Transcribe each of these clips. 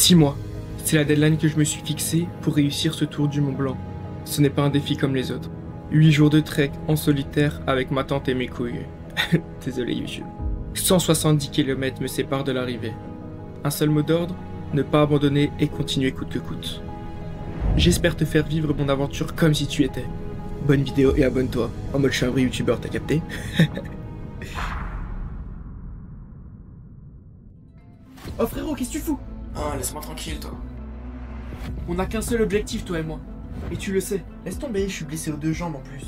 6 mois. C'est la deadline que je me suis fixée pour réussir ce tour du Mont Blanc. Ce n'est pas un défi comme les autres. 8 jours de trek en solitaire avec ma tante et mes couilles. Désolé YouTube. 170 km me séparent de l'arrivée. Un seul mot d'ordre, ne pas abandonner et continuer coûte que coûte. J'espère te faire vivre mon aventure comme si tu étais. Bonne vidéo et abonne-toi. En mode je suis un vrai youtubeur, t'as capté? Oh frérot, qu'est-ce que tu fous? Ah, laisse-moi tranquille, toi. On n'a qu'un seul objectif, toi et moi. Et tu le sais. Laisse tomber, je suis blessé aux 2 jambes en plus.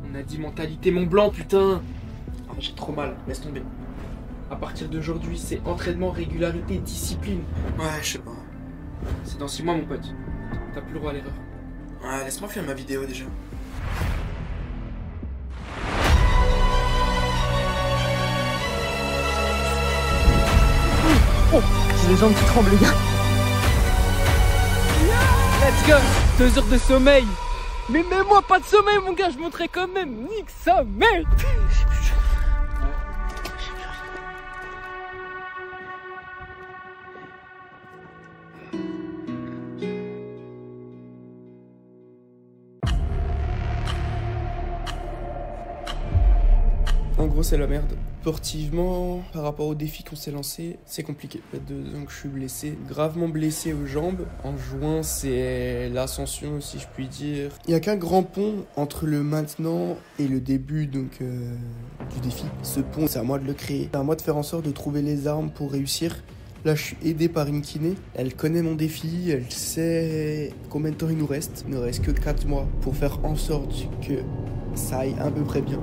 On a dit mentalité Mont Blanc, putain. Ah, j'ai trop mal, laisse tomber. À partir d'aujourd'hui, c'est entraînement, régularité, discipline. Ouais, je sais pas. C'est dans 6 mois, mon pote. T'as plus le droit à l'erreur. Ouais, laisse-moi faire ma vidéo déjà. Oh, j'ai les jambes qui tremblent, les gars. Let's go. 2 heures de sommeil. Mais même moi, pas de sommeil, mon gars. Je monterai quand même. Nique sa mère. En gros, c'est la merde. Sportivement, par rapport au défi qu'on s'est lancé, c'est compliqué. Ça fait 2 ans que je suis blessé, gravement blessé aux jambes. En juin, c'est l'ascension, si je puis dire. Il n'y a qu'un grand pont entre le maintenant et le début du défi. Ce pont, c'est à moi de le créer. C'est à moi de faire en sorte de trouver les armes pour réussir. Là, je suis aidé par une kiné. Elle connaît mon défi, elle sait combien de temps il nous reste. Il ne reste que 4 mois pour faire en sorte que ça aille à peu près bien.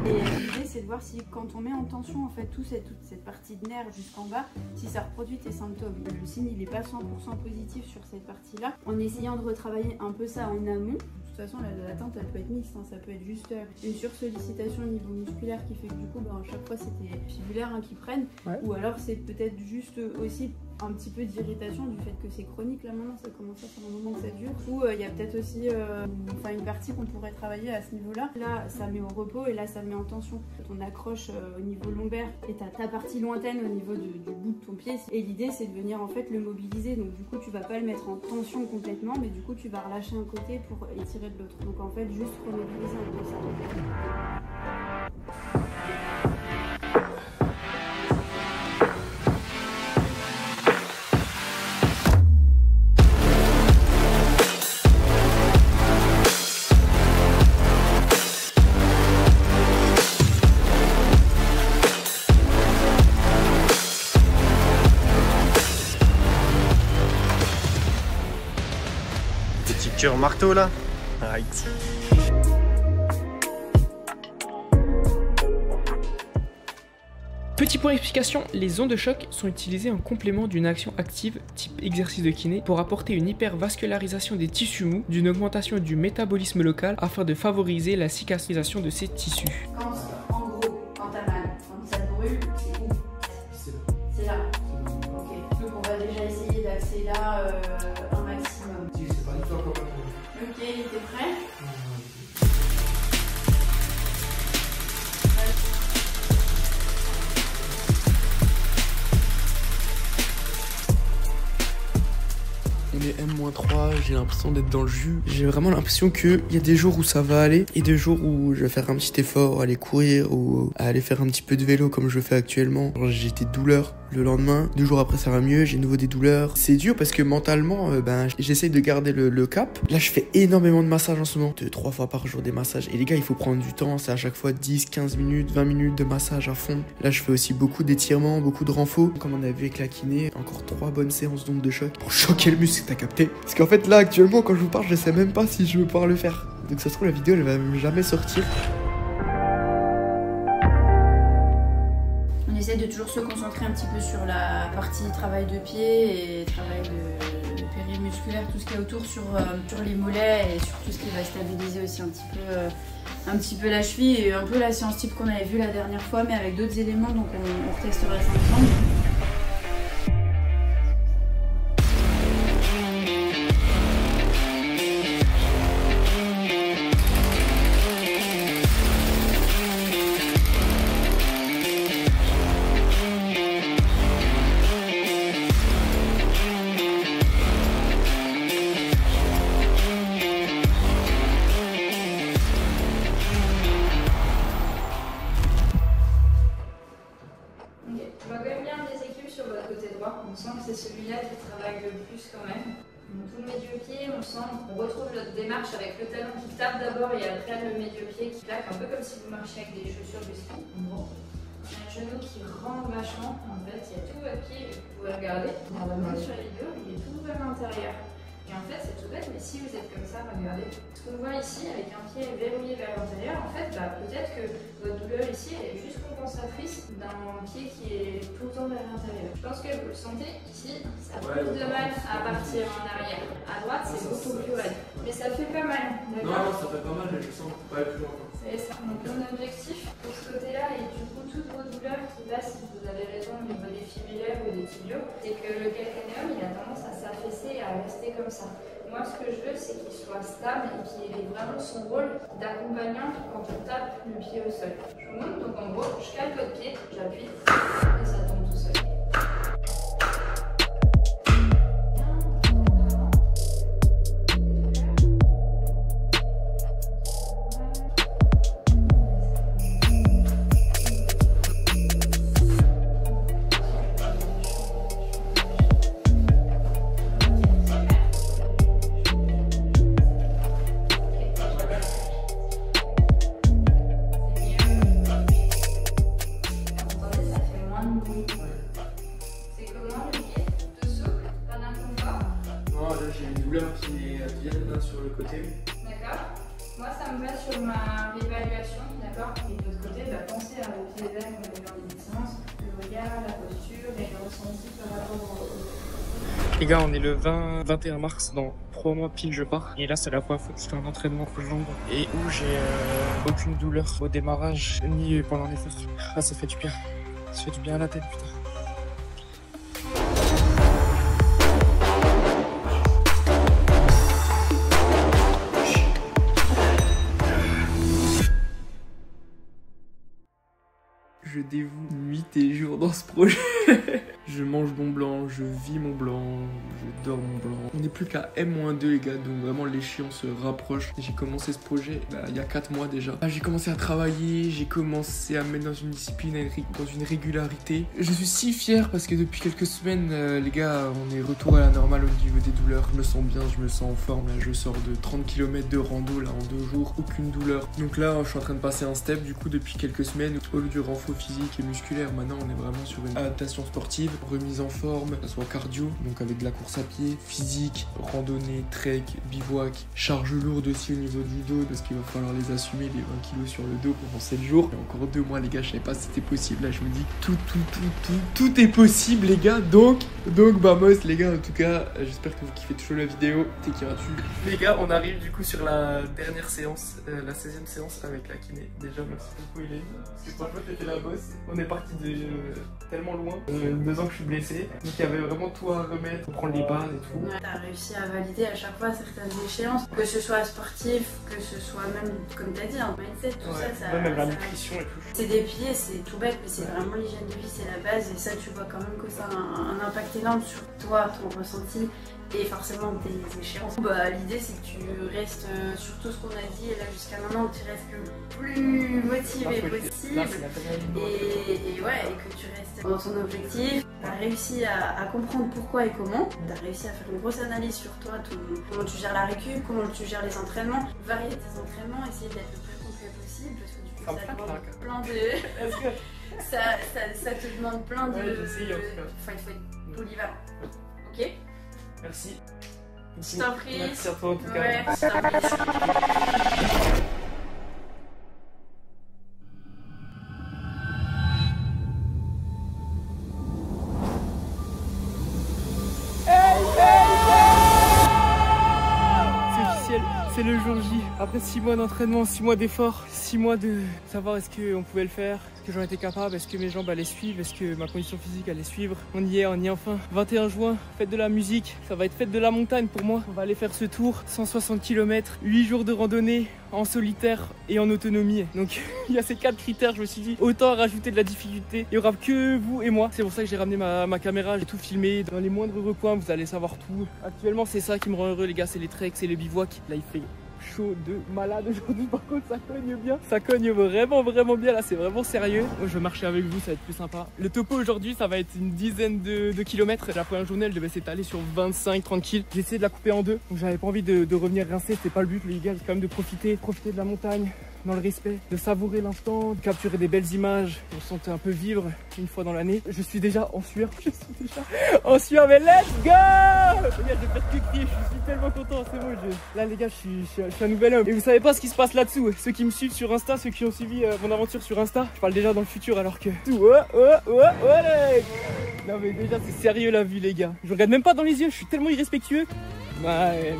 Et l'idée, c'est de voir si quand on met en tension en fait toute cette partie de nerf jusqu'en bas, si ça reproduit tes symptômes. Le signe, il n'est pas 100% positif sur cette partie-là. En essayant de retravailler un peu ça en amont. De toute façon, l'attente, elle peut être mixte, hein. Ça peut être juste une sursollicitation au niveau musculaire qui fait que du coup, à chaque fois, c'est tes fibulaires qui prennent. Ouais. Ou alors, c'est peut-être juste aussi un petit peu d'irritation du fait que c'est chronique là maintenant, ça commence à faire un moment que ça dure. Ou il y a peut-être aussi une partie qu'on pourrait travailler à ce niveau-là. Là, ça met au repos et là, ça met en tension. On accroche au niveau lombaire et t'as ta partie lointaine au niveau du bout de ton pied. Et l'idée, c'est de venir en fait le mobiliser. Donc du coup, tu vas pas le mettre en tension complètement, mais du coup, tu vas relâcher un côté pour étirer de l'autre. Donc en fait, juste remobiliser un peu ça. Petit cœur marteau là. Right. Petit point d'explication, les ondes de choc sont utilisées en complément d'une action active type exercice de kiné pour apporter une hypervascularisation des tissus mous, d'une augmentation du métabolisme local afin de favoriser la cicatrisation de ces tissus. En gros, quand t'as mal, quand ça te brûle, c'est où? C'est là. Ok. Donc on va déjà essayer d'axer là un maximum. Si, c'est pas du tout encore. Ok, t'es prêt? On est M-3, j'ai l'impression d'être dans le jus. J'ai vraiment l'impression qu'il y a des jours où ça va aller et des jours où je vais faire un petit effort, aller courir ou aller faire un petit peu de vélo comme je le fais actuellement. J'ai des douleurs le lendemain, 2 jours après ça va mieux, j'ai de nouveau des douleurs. C'est dur parce que mentalement, j'essaye de garder le cap. Là, je fais énormément de massages en ce moment, 2-3 fois par jour des massages. Et les gars, il faut prendre du temps, c'est à chaque fois 10, 15 minutes, 20 minutes de massage à fond. Là, je fais aussi beaucoup d'étirements, beaucoup de renfos. Comme on a vu avec la kiné, encore 3 bonnes séances d'ondes de choc pour choquer le muscle, t'as capté? Parce qu'en fait, là, actuellement, quand je vous parle, je sais même pas si je vais pouvoir le faire. Donc ça se trouve, la vidéo, elle va jamais sortir. On essaie de toujours se concentrer un petit peu sur la partie travail de pied et travail de périmusculaire, tout ce qui est autour sur les mollets et sur tout ce qui va stabiliser aussi un petit peu la cheville et un peu la séance type qu'on avait vue la dernière fois mais avec d'autres éléments, donc on testera ça ensemble. poids. On sent que c'est celui-là qui travaille le plus quand même. Tout le médio-pied, on sent, on retrouve notre démarche avec le talon qui tape d'abord et après le médio-pied qui claque, un peu comme si vous marchiez avec des chaussures de ski. Bon. Un genou qui rentre vachement, en fait, il y a tout votre pied, vous pouvez regarder, normalement sur les vidéos, il est tout vers l'intérieur. Et en fait, c'est tout bête, mais si vous êtes comme ça, regardez. Ce qu'on voit ici, avec un pied verrouillé vers l'intérieur, en fait, peut-être que votre douleur ici, elle est juste compensatrice d'un pied qui est tout le temps vers l'intérieur. Je pense que vous le sentez ici, ça a plus de mal à partir en arrière. À droite, c'est beaucoup plus raide. Mais ça fait pas mal, d'accord? Non, ça fait pas mal, mais je sens pas aller plus loin. C'est ça. Donc mon objectif pour ce côté-là, et du coup toutes vos douleurs qui passent, si vous avez raison au niveau des fibulaires ou des tibiaux, c'est que le calcanéum, il a tendance à s'affaisser et à rester comme ça. Moi, ce que je veux, c'est qu'il soit stable et qu'il ait vraiment son rôle d'accompagnant quand on tape le pied au sol. Je vous montre, donc en gros, je cale votre pied, j'appuie et ça tombe tout seul. Sur le côté. D'accord. Moi, ça me va sur ma réévaluation, d'accord. Et de l'autre côté, pensez à vos pieds verts qu'on a vu en début de séance, le regard, la posture et le ressenti par rapport au... Les gars, on est le 21 mars, dans 3 mois pile je pars. Et là, c'est la première fois que je fais un entraînement full jambes et où j'ai aucune douleur au démarrage ni pendant l'effort. Ah, ça fait du bien. Ça fait du bien à la tête, putain. Je dévoue nuit et jour dans ce projet. Je mange mon blanc, je vis mon blanc, je dors mon blanc. On n'est plus qu'à M-2 les gars, donc vraiment l'échéance se rapproche. J'ai commencé ce projet il y a 4 mois déjà. J'ai commencé à travailler, j'ai commencé à me mettre dans une discipline, dans une régularité. Je suis si fier parce que depuis quelques semaines, les gars, on est retour à la normale au niveau des douleurs. Je me sens bien, je me sens en forme. Là, je sors de 30 km de rando là en 2 jours, aucune douleur. Donc là, je suis en train de passer un step du coup depuis quelques semaines. Au lieu du renfort physique et musculaire, maintenant on est vraiment sur une adaptation sportive, remise en forme, que ce soit cardio, donc avec de la course à pied, physique, randonnée, trek, bivouac, charge lourde aussi au niveau du dos parce qu'il va falloir les assumer, les 20 kg sur le dos pendant 7 jours. Et encore 2 mois les gars, je savais pas si c'était possible. Là je vous dis tout est possible les gars. Donc vamos les gars, en tout cas j'espère que vous kiffez toujours la vidéo. T'es qui tu les gars, on arrive du coup sur la dernière séance, la 16e séance avec la kiné. Déjà merci beaucoup Hélène, parce que franchement t'étais la boss. On est parti de tellement loin, 2 ans que je suis blessé, donc il y avait vraiment tout à remettre, prendre les bases et tout. Ouais, t'as réussi à valider à chaque fois certaines échéances, que ce soit sportif, que ce soit même, comme t'as dit, un mindset, tout ça. Même la nutrition et tout. C'est des piliers, c'est tout bête, mais c'est vraiment l'hygiène de vie, c'est la base, et ça tu vois quand même que ça a un impact énorme sur toi, ton ressenti. Et forcément tes échéances. L'idée c'est que tu restes sur tout ce qu'on a dit et là jusqu'à maintenant tu restes le plus motivé possible et que tu restes dans ton objectif. Tu as réussi à comprendre pourquoi et comment. Tu as réussi à faire une grosse analyse sur toi, comment tu gères la récup, comment tu gères les entraînements, varier tes entraînements, essayer d'être le plus complet possible parce que du coup ça demande plein de... ça te demande plein de... Ouais, j'essaye en tout cas. Enfin, il faut être polyvalent. Ok? Merci. Je t'en prie. Merci à toi en tout cas. Ouais, je t'en prie. C'est le jour J. Après 6 mois d'entraînement, 6 mois d'efforts, 6 mois de savoir est-ce qu'on pouvait le faire, est-ce que j'en étais capable, est-ce que mes jambes allaient suivre, est-ce que ma condition physique allait suivre. On y est enfin. 21 juin, fête de la musique, ça va être fête de la montagne pour moi. On va aller faire ce tour, 160 km, 8 jours de randonnée en solitaire et en autonomie. Donc il y a ces 4 critères, je me suis dit autant rajouter de la difficulté. Il n'y aura que vous et moi. C'est pour ça que j'ai ramené ma caméra, j'ai tout filmé. Dans les moindres recoins, vous allez savoir tout. Actuellement, c'est ça qui me rend heureux les gars, c'est les treks, c'est le bivouac. Là il fait chaud de malade aujourd'hui. Par contre, ça cogne bien. Ça cogne vraiment bien. Là, c'est vraiment sérieux. Moi, je vais marcher avec vous, ça va être plus sympa. Le topo aujourd'hui, ça va être une dizaine de kilomètres. La première journée, elle devait s'étaler sur 25-30 km. J'ai essayé de la couper en deux. Donc, j'avais pas envie de revenir rincer. C'était pas le but, les gars. C'est quand même de profiter de la montagne. Dans le respect, de savourer l'instant, de capturer des belles images, on se sentait un peu vivre une fois dans l'année. Je suis déjà en sueur, mais let's go! Les gars, je vais faire que crier, je suis tellement content, c'est bon. Là les gars, je suis un nouvel homme. Et vous savez pas ce qui se passe là-dessous. Ceux qui me suivent sur Insta, ceux qui ont suivi mon aventure sur Insta, je parle déjà dans le futur alors que... Non mais déjà c'est sérieux la vue les gars. Je regarde même pas dans les yeux, je suis tellement irrespectueux. Ouais.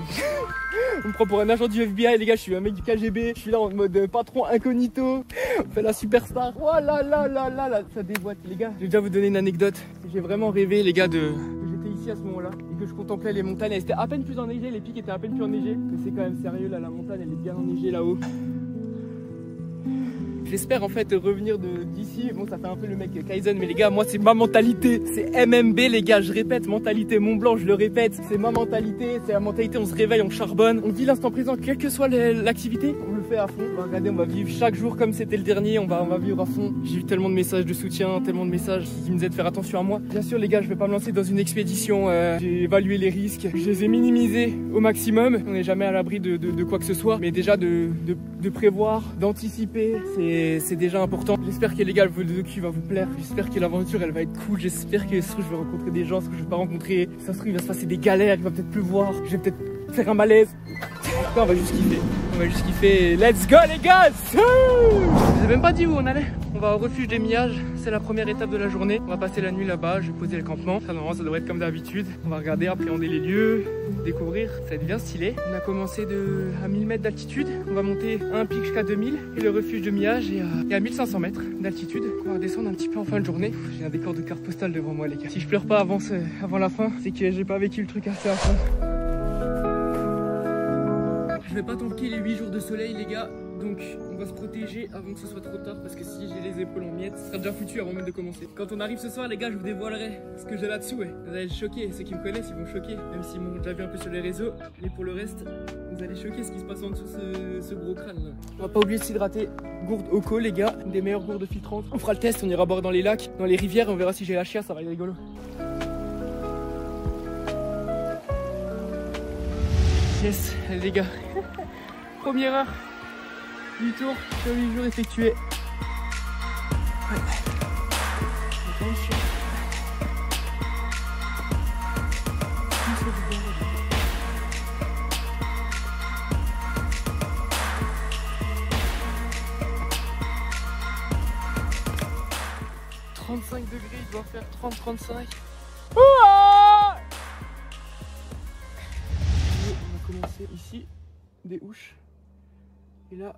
On me prend pour un agent du FBI les gars, je suis un mec du KGB, je suis là en mode patron incognito, on fait la superstar. Oh là là là là là, ça déboîte les gars. Je vais déjà vous donner une anecdote. J'ai vraiment rêvé les gars que j'étais ici à ce moment là et que je contemplais les montagnes. Elles étaient à peine plus enneigées, les pics étaient à peine plus enneigés. Mais c'est quand même sérieux là, la montagne elle est bien enneigée là-haut. J'espère en fait revenir d'ici. Bon, ça fait un peu le mec Kaizen, mais les gars, moi c'est ma mentalité. C'est MMB les gars, je répète, mentalité Mont Blanc, je le répète. C'est ma mentalité, c'est la mentalité, on se réveille, on charbonne. On vit l'instant présent, quelle que soit l'activité, on le fait à fond. On va regarder, on va vivre chaque jour comme c'était le dernier, on va vivre à fond. J'ai eu tellement de messages de soutien, tellement de messages qui me disaient de faire attention à moi. Bien sûr les gars, je vais pas me lancer dans une expédition. J'ai évalué les risques, je les ai minimisés au maximum. On n'est jamais à l'abri de quoi que ce soit, mais déjà de prévoir, d'anticiper, c'est déjà important. J'espère que les gars, le docu va vous plaire. J'espère que l'aventure elle va être cool. J'espère que ça se trouve, je vais rencontrer des gens, ça se trouve, je vais pas rencontrer. Ça se trouve, il va se passer des galères, il va peut-être pleuvoir, je vais peut-être faire un malaise. Non, on va juste kiffer. On va juste kiffer. Let's go les gars! Je vous ai même pas dit où on allait. On va au refuge des Millages. C'est la première étape de la journée. On va passer la nuit là-bas. Je vais poser le campement. Ça, normalement, ça devrait être comme d'habitude. On va regarder, appréhender les lieux, découvrir. Ça va être bien stylé. On a commencé à 1000 mètres d'altitude. On va monter un pic jusqu'à 2000. Et le refuge de Millages est à 1500 mètres d'altitude. On va redescendre un petit peu en fin de journée. J'ai un décor de carte postale devant moi, les gars. Si je pleure pas avant la fin, c'est que j'ai pas vécu le truc assez à fond. Je vais pas tanker les 8 jours de soleil les gars, donc on va se protéger avant que ce soit trop tard parce que si j'ai les épaules en miettes, ce sera déjà foutu avant même de commencer. Quand on arrive ce soir les gars, je vous dévoilerai ce que j'ai là-dessous. Vous allez être choqués, ceux qui me connaissent ils vont choquer, même s'ils m'ont déjà vu un peu sur les réseaux. Mais pour le reste, vous allez choquer ce qui se passe en dessous ce gros crâne là. On va pas oublier de s'hydrater, gourde Oco les gars, une des meilleures gourdes filtrantes. On fera le test, on ira boire dans les lacs, dans les rivières, on verra si j'ai la chiasse, ça va être rigolo. Yes, allez les gars. Première heure du tour sur 8 jours effectués. Ouais. Attention. 35 degrés, il doit faire 30-35. Ouah! On va commencer ici, des houches. Et là,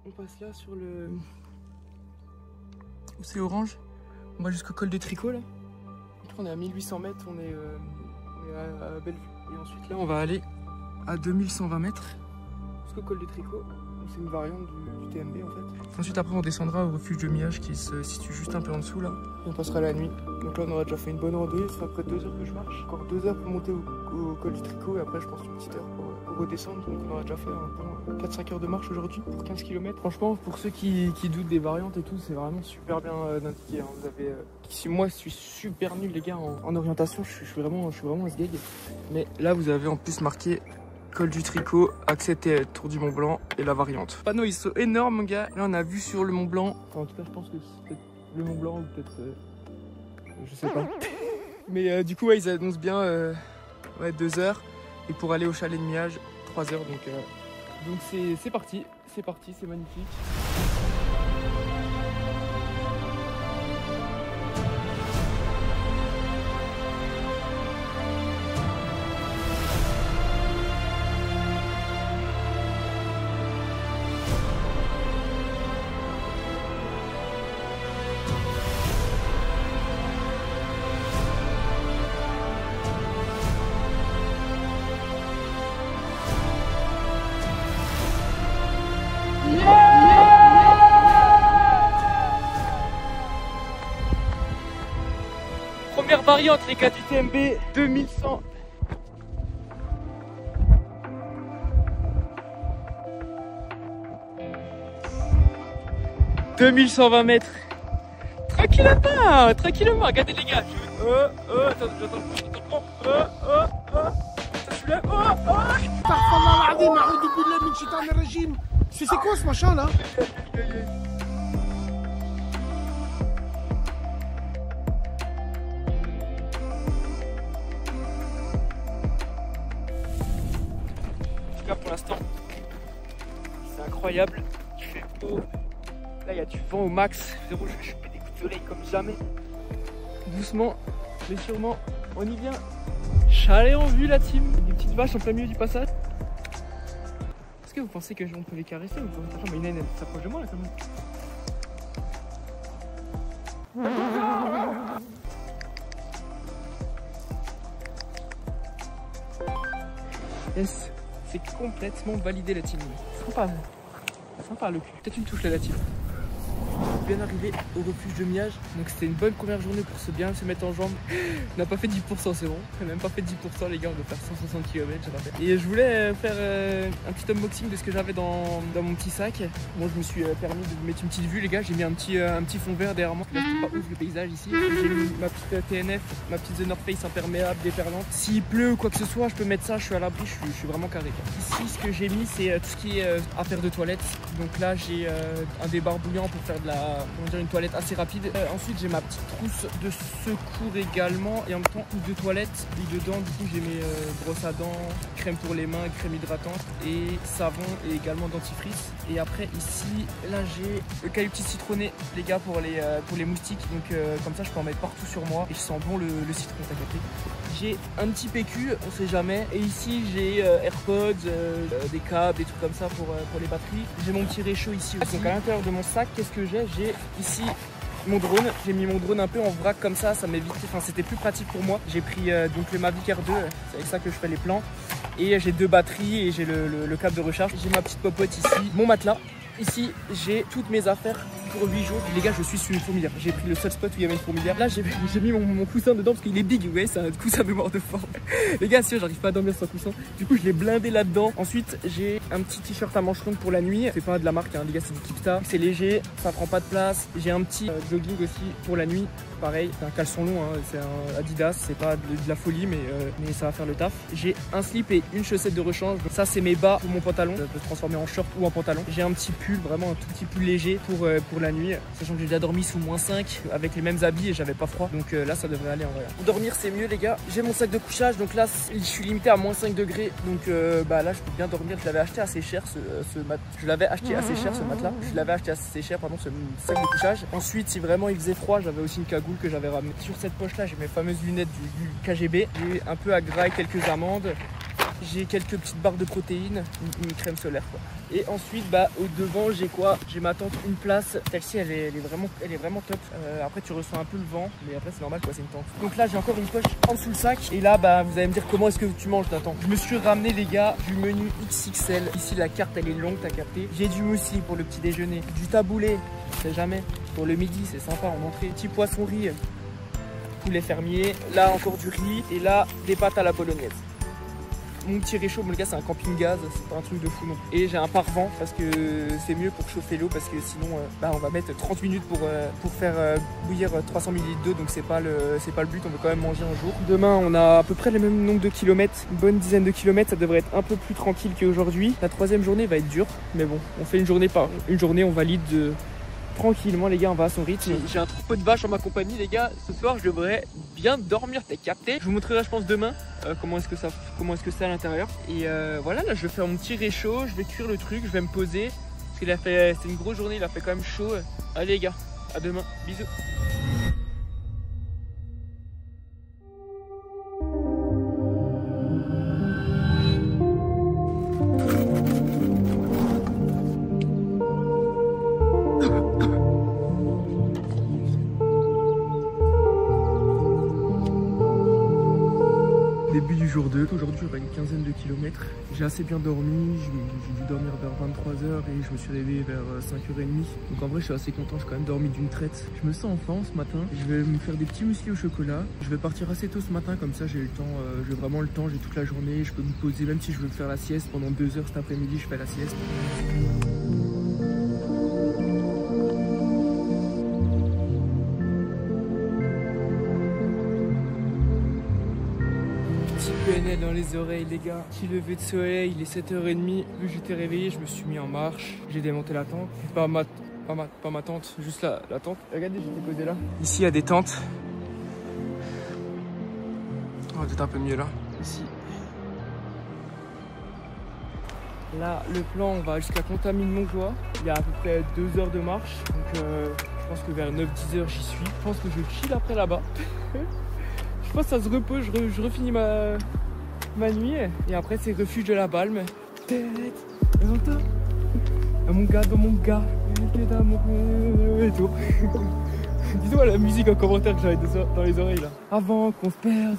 on passe là sur le... où c'est orange. On va jusqu'au col de Tricot là. On est à 1800 mètres, on est à Bellevue. Et ensuite là, on va aller à 2120 mètres jusqu'au col de Tricot. C'est une variante du TMB en fait. Ensuite après on descendra au refuge de Millages qui se situe juste un peu en dessous là. Et on passera la nuit. Donc là on aura déjà fait une bonne randonnée, ça fait après 2 heures que je marche. Encore 2 heures pour monter au col du Tricot et après je pense une petite heure pour redescendre. Donc on aura déjà fait un bon 4-5 heures de marche aujourd'hui pour 15 km. Franchement pour ceux qui doutent des variantes et tout, c'est vraiment super bien indiqué. Hein. Vous avez, moi je suis super nul les gars en orientation, je suis vraiment un sgeg. Mais là vous avez en plus marqué col du Tricot, accès Tour du Mont Blanc et la variante. Les panneaux ils sont énormes mon gars. Là on a vu sur le Mont Blanc. Enfin, en tout cas je pense que c'est peut-être le Mont Blanc ou peut-être je sais pas. Mais du coup ouais, ils annoncent bien 2 heures et pour aller au chalet de Millages 3 heures donc c'est parti, c'est magnifique. Première variante les gars du TMB 2100. 2120 mètres. Tranquillement, regardez les gars. Attends, C'est quoi ce machin là? Pour l'instant, c'est incroyable, il fait beau, là il y a du vent au max, frérot, je vais choper des coups de soleil comme jamais. Doucement, mais sûrement, on y vient. Chalet en vue la team, des petites vaches en plein milieu du passage. Est-ce que vous pensez que on peut les caresser ou pas? Attends, mais une elle s'approche de moi là quand même. Yes. C'est complètement validé la team. Sympa le cul. Peut-être une touche là la team. Bien arrivé au refuge de Miage. Donc c'était une bonne première journée pour bien se mettre en jambes. On n'a pas fait 10%, c'est bon. On n'a même pas fait 10% les gars, on doit faire 160 km je rappelle. Et je voulais faire un petit unboxing de ce que j'avais dans mon petit sac. Moi je me suis permis de mettre une petite vue les gars. J'ai mis un petit fond vert derrière moi. Là c'est pas ouf le paysage ici. J'ai mis ma petite TNF, ma petite The North Face imperméable, déperlante. S'il pleut ou quoi que ce soit, je peux mettre ça, je suis à l'abri, je suis vraiment carré quoi. Ici ce que j'ai mis c'est tout ce qui est affaire de toilette. Donc là j'ai un débarbouillant pour faire de la, une toilette assez rapide. Ensuite j'ai ma petite trousse de secours également et en même temps trousse de toilette. Et dedans du coup j'ai mes brosses à dents, crème pour les mains, crème hydratante et savon et également dentifrice. Et après ici là j'ai l'eucalyptus citronné les gars pour les moustiques. Donc comme ça je peux en mettre partout sur moi et je sens bon le citron, t'as capté. J'ai un petit PQ, on sait jamais. Et ici j'ai AirPods, des câbles, des trucs comme ça pour les batteries. J'ai mon petit réchaud ici aussi. Donc à l'intérieur de mon sac, qu'est-ce que j'ai? J'ai ici mon drone. J'ai mis mon drone un peu en vrac comme ça m'évite. Enfin c'était plus pratique pour moi. J'ai pris donc le Mavic R2, c'est avec ça que je fais les plans. Et j'ai 2 batteries et j'ai le câble de recharge. J'ai ma petite popote ici, mon matelas. Ici, j'ai toutes mes affaires pour 8 jours. Les gars, je suis sur une fourmilière. J'ai pris le seul spot où il y avait une fourmilière. Là, j'ai mis mon coussin dedans parce qu'il est big. Vous voyez, c'est un coussin de mort de forme. Les gars, si j'arrive pas à dormir sans coussin. Du coup, je l'ai blindé là-dedans. Ensuite, j'ai un petit t-shirt à manches longues pour la nuit. C'est pas de la marque, hein. Les gars, c'est du Kipsta. C'est léger, ça prend pas de place. J'ai un petit jogging aussi pour la nuit. Pareil, c'est un caleçon long, hein. C'est un Adidas. C'est pas de la folie, mais ça va faire le taf. J'ai un slip et une chaussette de rechange. Ça, c'est mes bas pour mon pantalon. Ça peut se transformer en short ou en pantalon. J'ai un petit pull, vraiment un tout petit pull léger pour la nuit. Sachant que j'ai déjà dormi sous -5 avec les mêmes habits et j'avais pas froid. Donc là, ça devrait aller en vrai. Pour dormir, c'est mieux, les gars. J'ai mon sac de couchage. Donc là, je suis limité à -5 degrés. Donc là, je peux bien dormir. Je l'avais acheté assez cher ce matelas. Je l'avais acheté assez cher ce sac de couchage. Ensuite, si vraiment il faisait froid, j'avais aussi une cagoule que j'avais ramenée. Sur cette poche là, j'ai mes fameuses lunettes du KGB. J'ai un peu à graille, quelques amandes. J'ai quelques petites barres de protéines, une crème solaire quoi. Et ensuite au devant j'ai quoi? J'ai ma tente une place. Celle-ci elle est vraiment top. Après tu ressens un peu le vent, mais après c'est normal quoi, c'est une tente. Donc là j'ai encore une poche en dessous le sac. Et là vous allez me dire comment est-ce que tu manges Nathan. Je me suis ramené les gars du menu XXL. Ici la carte elle est longue, t'as capté. J'ai du muesli pour le petit déjeuner, du taboulé, on sait jamais. Pour le midi c'est sympa en entrée. Petit poisson riz, poulet fermier. Là encore du riz et là des pâtes à la bolognaise. Mon petit réchaud, mon gars, c'est un camping gaz, c'est pas un truc de fou non. Et j'ai un pare-vent parce que c'est mieux pour chauffer l'eau parce que sinon on va mettre 30 minutes pour faire bouillir 300 ml d'eau, donc c'est pas le but, on veut quand même manger un jour. Demain on a à peu près le même nombre de kilomètres, une bonne dizaine de kilomètres, ça devrait être un peu plus tranquille qu'aujourd'hui. La 3e journée va être dure, mais bon, on fait une journée, on valide tranquillement les gars, on va à son rythme. J'ai un troupeau de vaches en ma compagnie les gars. Ce soir je devrais bien dormir, t'as capté. Je vous montrerai je pense demain comment est-ce que c'est à l'intérieur. Et voilà, là je vais faire mon petit réchaud, je vais cuire le truc, je vais me poser. Parce qu'il c'était une grosse journée, il a fait quand même chaud. Allez les gars, à demain, bisous. Début du jour 2, aujourd'hui j'aurai une quinzaine de kilomètres. J'ai assez bien dormi, j'ai dû dormir vers 23h et je me suis réveillé vers 5h30. Donc en vrai je suis assez content, j'ai quand même dormi d'une traite. Je me sens en forme ce matin, je vais me faire des petits muesli au chocolat. Je vais partir assez tôt ce matin, comme ça j'ai le temps, j'ai vraiment le temps, j'ai toute la journée. Je peux me poser, même si je veux faire la sieste, pendant 2 heures cet après-midi je fais la sieste. petit PNL dans les oreilles, les gars. Petit lever de soleil, il est 7h30. Vu que j'étais réveillé, je me suis mis en marche. J'ai démonté la tente. Pas ma tente, juste la tente. Regardez, j'étais posé là. Ici, il y a des tentes. On va peut-être un peu mieux là. Ici. Là, le plan, on va jusqu'à Contamine-Montjoie. Il y a à peu près 2 heures de marche. Donc, je pense que vers 9-10 heures, j'y suis. Je pense que je chill après là-bas. Je pense que ça se repose. Je refinis ma nuit. Et après, c'est refuge de la Balme. Tête, dans mon gars, et tout. Dis-moi la musique en commentaire que j'avais dans les oreilles là. Avant qu'on se perde.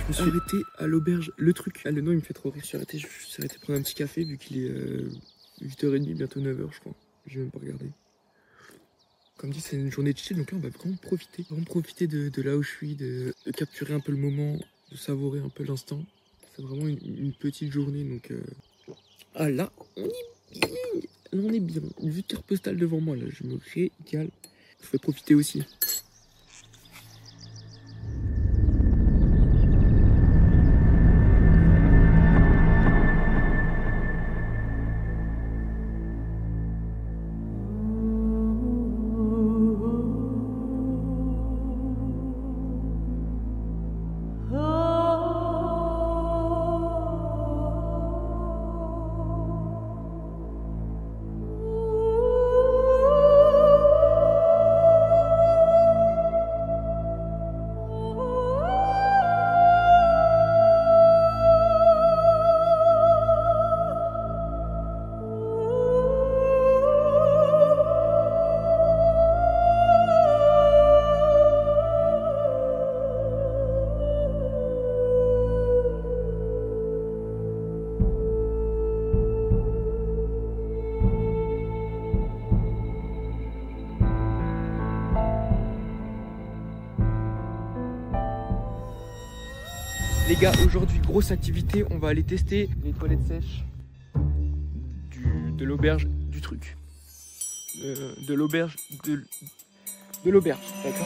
Je me suis arrêté à l'auberge Le Truc. Ah, le nom il me fait trop rire. Je suis arrêté prendre un petit café vu qu'il est 8h30, bientôt 9h je crois. J'ai même pas regardé. Comme dit, c'est une journée de chill, donc là on va vraiment profiter de là où je suis, de capturer un peu le moment, de savourer un peu l'instant. C'est vraiment une petite journée, donc ah là, on est bien. Là, on est bien. Une vue de carte postale devant moi, là, je me régale. Je vais profiter aussi. Les gars, aujourd'hui, grosse activité, on va aller tester les toilettes sèches de l'auberge du truc. De l'auberge, d'accord?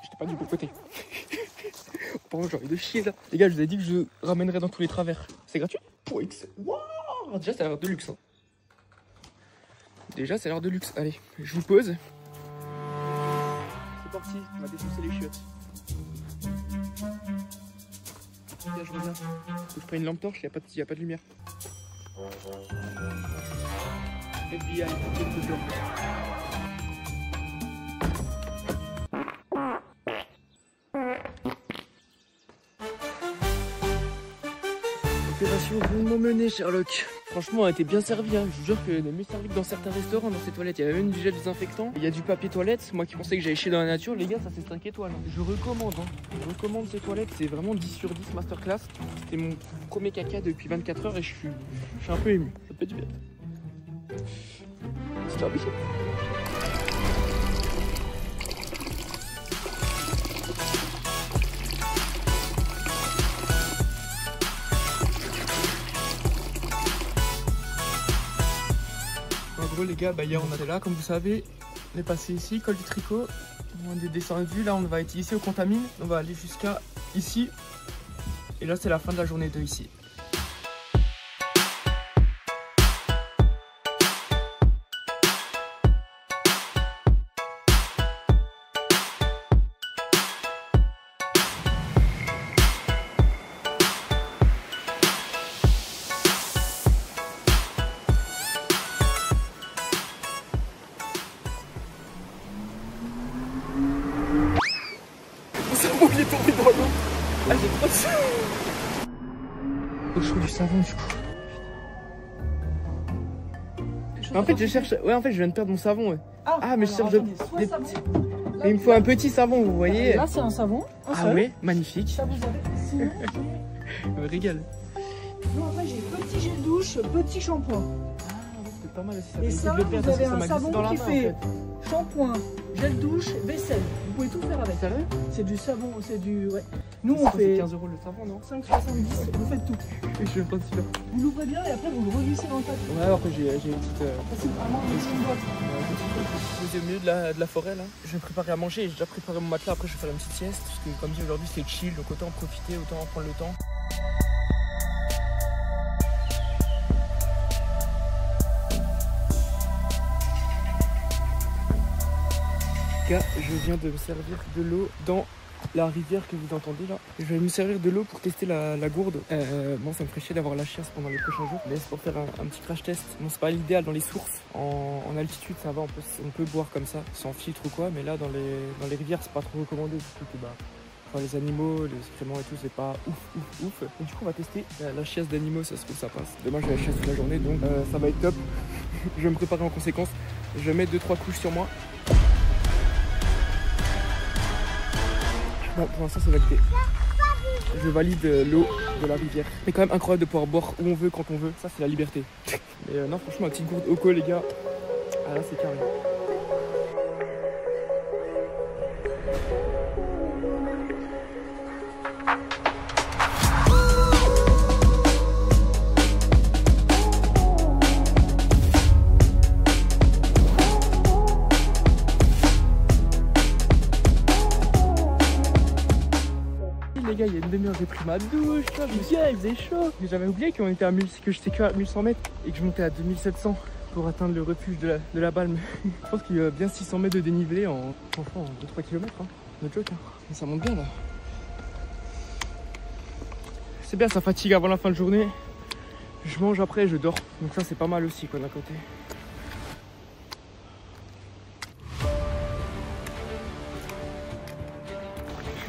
J'étais pas du bon côté. Par contre, j'ai envie de chier là. Les gars, je vous ai dit que je ramènerais dans tous les travers. C'est gratuit? Wow, déjà, ça a l'air de luxe. Hein. Déjà, ça a l'air de luxe. Allez, je vous pose. C'est parti, on va défoncer les chiottes. Là, je reviens. Faut que je prenne une lampe torche, il n'y a pas de lumière. FBI, quelque chose. Opération rondement menée, Sherlock. Franchement, on a été bien servi. Hein. Je vous jure qu'on est mieux servi que dans certains restaurants, dans ces toilettes. Il y avait même du gel désinfectant. Il y a du papier toilette. Moi qui pensais que j'allais chier dans la nature, les gars, ça c'est 5 étoiles. Hein. Je recommande. Hein. Je recommande ces toilettes. C'est vraiment 10 sur 10 masterclass. C'était mon premier caca depuis 24 heures et je suis un peu ému. Ça peut être bien. C'est un bichon. Les gars, hier on était là, comme vous savez, on est passé ici, col du Tricot, on est descendu, là on va être ici au Contamine, on va aller jusqu'à ici, et là c'est la fin de la journée de ici. Il est tombé dans l'eau. Ah, j'ai trop chaud. Faut que je trouve du savon du coup. En fait, je cherche. Ouais, en fait, je viens de perdre mon savon. Ouais. Ah, mais je cherche de. Il me faut un petit savon, vous voyez. Là, c'est un savon. Ah, ouais, magnifique. Ça, vous avez. Sinon. Je me régale. Non, après, j'ai petit gel douche, petit shampoing. pas mal aussi. Et ça, vous avez un savon qui fait shampoing, gel douche, vaisselle. Vous pouvez tout faire avec. C'est du savon, c'est du... Ouais. Nous, on fait 15 € le savon, non? 5,70, vous faites tout. Je suis pas sûr. Vous l'ouvrez bien et après, vous le reglissez dans le papier. Ouais, après, j'ai une petite... C'est vraiment une petite boîte. Je suis au milieu de la forêt là. Je vais me préparer à manger. J'ai déjà préparé mon matelas. Après, je vais faire une petite sieste. Parce que, comme dit aujourd'hui, c'est chill. Donc, autant en profiter, autant en prendre le temps. Gars, je viens de me servir de l'eau dans la rivière que vous entendez là. Je vais me servir de l'eau pour tester la gourde. Bon, ça me ferait chier d'avoir la chiasse pendant les prochains jours, mais c'est pour faire un petit crash test. Bon, c'est pas l'idéal dans les sources. En altitude, ça va, on peut boire comme ça, sans filtre ou quoi, mais là, dans les rivières, c'est pas trop recommandé. Surtout que enfin, les animaux, les excréments et tout, c'est pas ouf. Et du coup, on va tester la chiasse d'animaux, ça se trouve, ça passe. Demain, j'ai la chiasse toute la journée, donc ça va être top. Je vais me préparer en conséquence. Je vais mettre 2-3 couches sur moi. Bon, pour l'instant, c'est validé. Je valide l'eau de la rivière. Mais quand même incroyable de pouvoir boire où on veut, quand on veut. Ça, c'est la liberté. Mais non, franchement, ma petite gourde au col, les gars. Ah là, c'est carré. Les gars, il y a une demi-heure, j'ai pris ma douche, je me suis dit, il faisait chaud. Mais j'avais oublié qu'on était à 1000, que j'étais que à 1100 mètres et que je montais à 2700 pour atteindre le refuge de la Balme. Je pense qu'il y a bien 600 mètres de dénivelé en 2-3 km. Hein. No joke, hein. Mais ça monte bien là. C'est bien, ça fatigue avant la fin de journée. Je mange après et je dors. Donc ça, c'est pas mal aussi quoi d'un côté.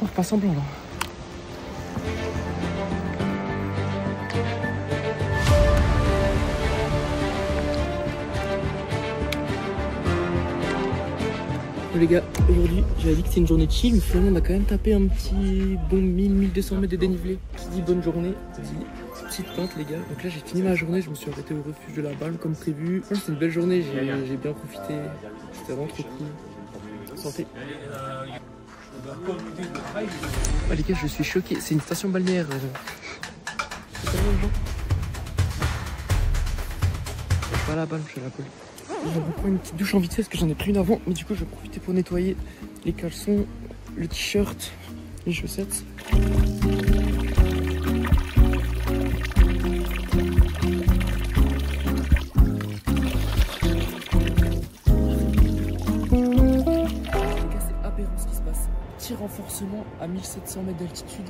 Je fais pas semblant là. Les gars, aujourd'hui j'avais dit que c'était une journée chill, mais finalement on a quand même tapé un petit bon 1000-1200 mètres de dénivelé. Qui dit bonne journée, dit petite pente les gars. Donc là j'ai fini ma journée, je me suis arrêté au refuge de la Balme comme prévu. C'était une belle journée, j'ai bien profité, c'était vraiment trop cool. Santé. Ah, les gars, je suis choqué, c'est une station balnéaire. C'est tellement de gens. Je suis pas à la Balme, je suis à la police. Je vais prendre une petite douche en vitesse parce que j'en ai pris une avant, mais du coup je vais profiter pour nettoyer les caleçons, le t-shirt, les chaussettes. Les gars, c'est aberrant ce qui se passe. Petit renforcement à 1700 mètres d'altitude.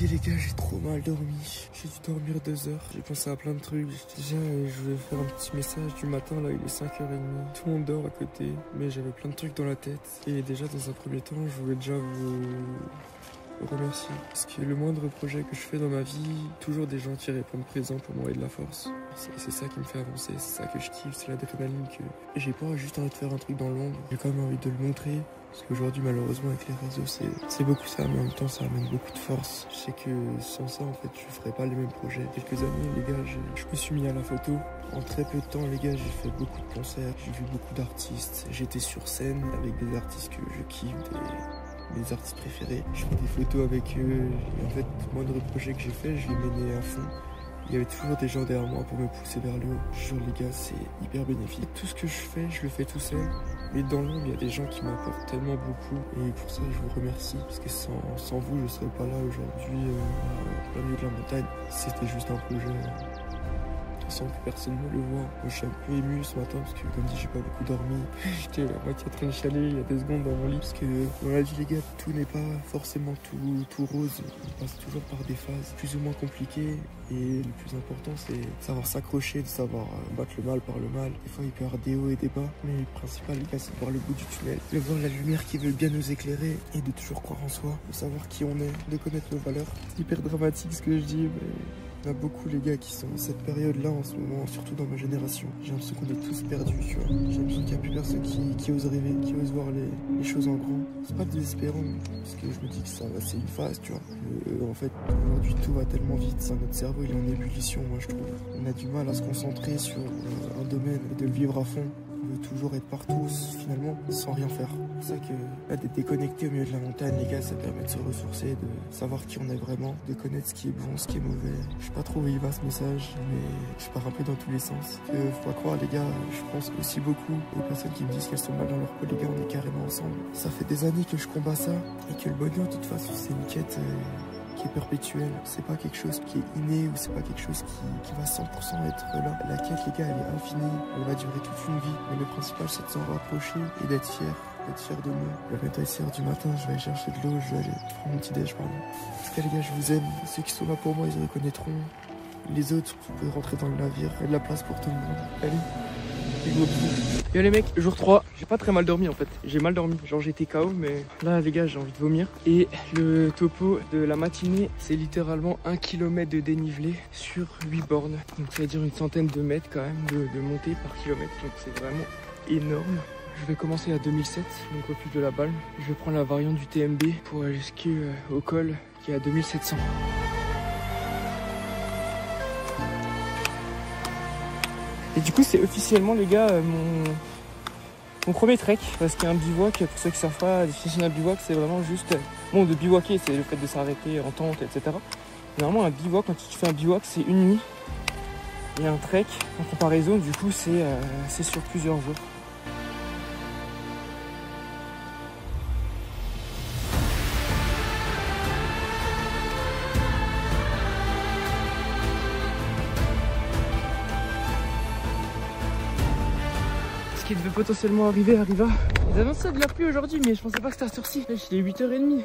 Les gars, j'ai trop mal dormi. J'ai dû dormir 2 heures. J'ai pensé à plein de trucs. Déjà, je voulais faire un petit message du matin. Là, il est 5h30. Tout le monde dort à côté. Mais j'avais plein de trucs dans la tête. Et déjà, dans un premier temps, je voulais déjà vous remercier. Parce que le moindre projet que je fais dans ma vie, toujours des gens qui répondent présents pour moi et de la force. C'est ça qui me fait avancer. C'est ça que je kiffe. C'est l'adrénaline que j'ai pas juste envie de faire un truc dans l'ombre. J'ai quand même envie de le montrer. Parce qu'aujourd'hui, malheureusement, avec les réseaux, c'est beaucoup ça, mais en même temps, ça amène beaucoup de force. Je sais que sans ça, en fait, je ferais pas les mêmes projets. Quelques années, les gars, je me suis mis à la photo. En très peu de temps, les gars, j'ai fait beaucoup de concerts, j'ai vu beaucoup d'artistes. J'étais sur scène avec des artistes que je kiffe, mes artistes préférés. Je fais des photos avec eux. Et en fait, le moindre projet que j'ai fait, je l'ai mené à fond. Il y avait toujours des gens derrière moi pour me pousser vers le haut. Je jure, les gars, c'est hyper bénéfique. Tout ce que je fais, je le fais tout seul. Mais dans l'ombre, il y a des gens qui m'apportent tellement beaucoup. Et pour ça, je vous remercie. Parce que sans vous, je ne serais pas là aujourd'hui, au milieu de la montagne. C'était juste un projet sans que personne ne le voit. Moi, je suis un peu ému ce matin parce que, comme dit, j'ai pas beaucoup dormi. J'étais à moitié en train de chialer il y a 2 secondes dans mon lit. Parce que dans la vie, les gars, tout n'est pas forcément tout rose. On passe toujours par des phases plus ou moins compliquées. Et le plus important, c'est de savoir s'accrocher, de savoir battre le mal par le mal. Des fois, il peut y avoir des hauts et des bas. Mais le principal, les gars, c'est de voir le bout du tunnel. De voir la lumière qui veut bien nous éclairer. Et de toujours croire en soi. De savoir qui on est, de connaître nos valeurs. C'est hyper dramatique ce que je dis, mais Il y en a beaucoup les gars qui sont dans cette période-là en ce moment, surtout dans ma génération. J'ai l'impression qu'on est tous perdus, tu vois. J'ai l'impression qu'il n'y a plus personne qui ose rêver, qui ose voir les choses en grand. C'est pas désespérant, parce que je me dis que ça, c'est une phase, tu vois. En fait, aujourd'hui tout va tellement vite, ça, notre cerveau il est en ébullition, moi je trouve. On a du mal à se concentrer sur un domaine et de le vivre à fond. On veut toujours être partout, finalement, sans rien faire. C'est pour ça que d'être déconnecté au milieu de la montagne, les gars, ça permet de se ressourcer, de savoir qui on est vraiment, de connaître ce qui est bon, ce qui est mauvais. Je sais pas trop où il va ce message, mais je pars un peu dans tous les sens. Faut pas croire, les gars, je pense aussi beaucoup aux personnes qui me disent qu'elles sont mal dans leur peau. Les gars, on est carrément ensemble. Ça fait des années que je combats ça, et que le bonheur, de toute façon, c'est une quête qui est perpétuelle. C'est pas quelque chose qui est inné, ou c'est pas quelque chose qui va 100% être là. La quête, les gars, elle est infinie, elle va durer toute une vie. Mais le principal, c'est de s'en rapprocher et d'être fier de nous. Je vais bientôt être 6 h du matin, je vais aller chercher de l'eau, je vais aller prendre mon petit déj, pardon. En tout cas, les gars, je vous aime. Ceux qui sont là pour moi, ils reconnaîtront. Les autres, vous pouvez rentrer dans le navire. Il y a de la place pour tout le monde. Allez. Yo les mecs, jour 3, j'ai pas très mal dormi en fait, j'ai mal dormi, genre j'étais KO mais là les gars j'ai envie de vomir. Et le topo de la matinée c'est littéralement 1 km de dénivelé sur 8 bornes. Donc ça veut dire une centaine de mètres quand même de montée par kilomètre, donc c'est vraiment énorme. Je vais commencer à 2007, donc au pic de la Balme. Je vais prendre la variante du TMB pour aller jusqu'au col qui est à 2700. Et du coup c'est officiellement les gars mon premier trek, parce qu'il y a un bivouac. Pour ceux qui ne savent pas, la définition d'un bivouac c'est vraiment juste, bon de bivouaquer c'est le fait de s'arrêter en tente etc. Mais vraiment un bivouac, quand tu fais un bivouac c'est une nuit. Et un trek en comparaison du coup c'est sur plusieurs jours. Ce qui devait potentiellement arriver arriva. Ils annonçaient de la pluie aujourd'hui, mais je pensais pas que c'était à cette heure-ci. Là, il est 8 h 30.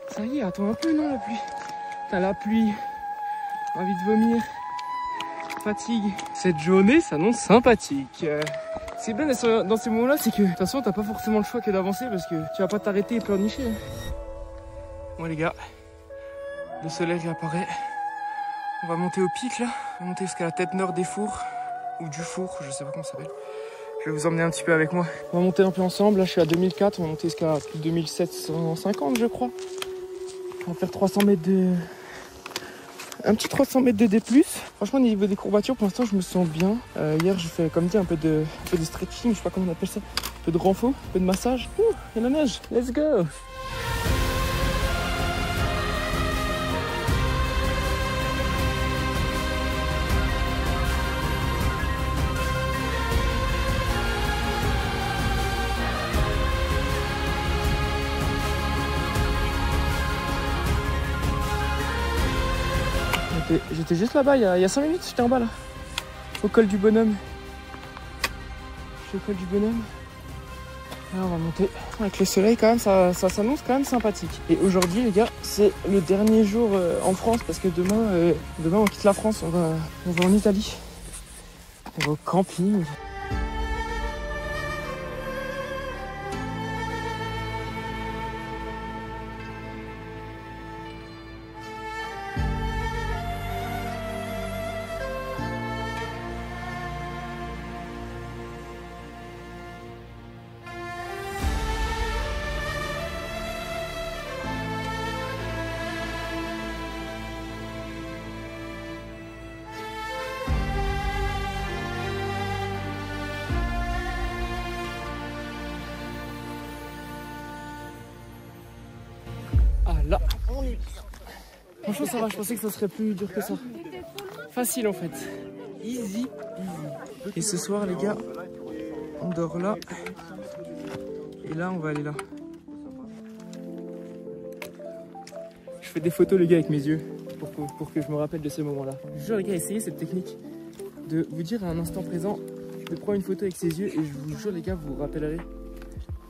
Ça y est, attends un peu, non, la pluie. T'as la pluie, envie de vomir, fatigue. Cette journée s'annonce sympathique. Ce qui est bien dans ces moments-là, c'est que de toute façon, t'as pas forcément le choix que d'avancer parce que tu vas pas t'arrêter et pleurnicher. Bon, les gars, le soleil réapparaît. On va monter au pic là. On va monter jusqu'à la tête nord des fours, ou du four, je sais pas comment ça s'appelle. Je vais vous emmener un petit peu avec moi. On va monter un peu ensemble. Là, je suis à 2004. On va monter jusqu'à 2750, je crois. On va faire 300 mètres de... Un petit 300 mètres de D+. Franchement, au niveau des courbatures, pour l'instant, je me sens bien. Hier, j'ai fait, comme dit, un peu de stretching. Je sais pas comment on appelle ça. Un peu de renfort, un peu de massage. Ouh, il y a la neige. Let's go! J'étais juste là-bas, il y a 5 minutes, j'étais en bas là. Au col du bonhomme. Je suis au col du bonhomme. Là on va monter. Avec le soleil quand même, ça s'annonce quand même sympathique. Et aujourd'hui les gars, c'est le dernier jour en France parce que demain on quitte la France, on va en Italie. On va au camping. Ah là, on est bien. Franchement ça va, je pensais que ça serait plus dur que ça. Facile en fait. Easy, easy. Et ce soir les gars, on dort là. Et là on va aller là. Je fais des photos les gars avec mes yeux pour que je me rappelle de ce moment là. Je vous jure les gars, essayez cette technique de vous dire à un instant présent, de prendre une photo avec ses yeux et je vous jure les gars, vous vous rappellerez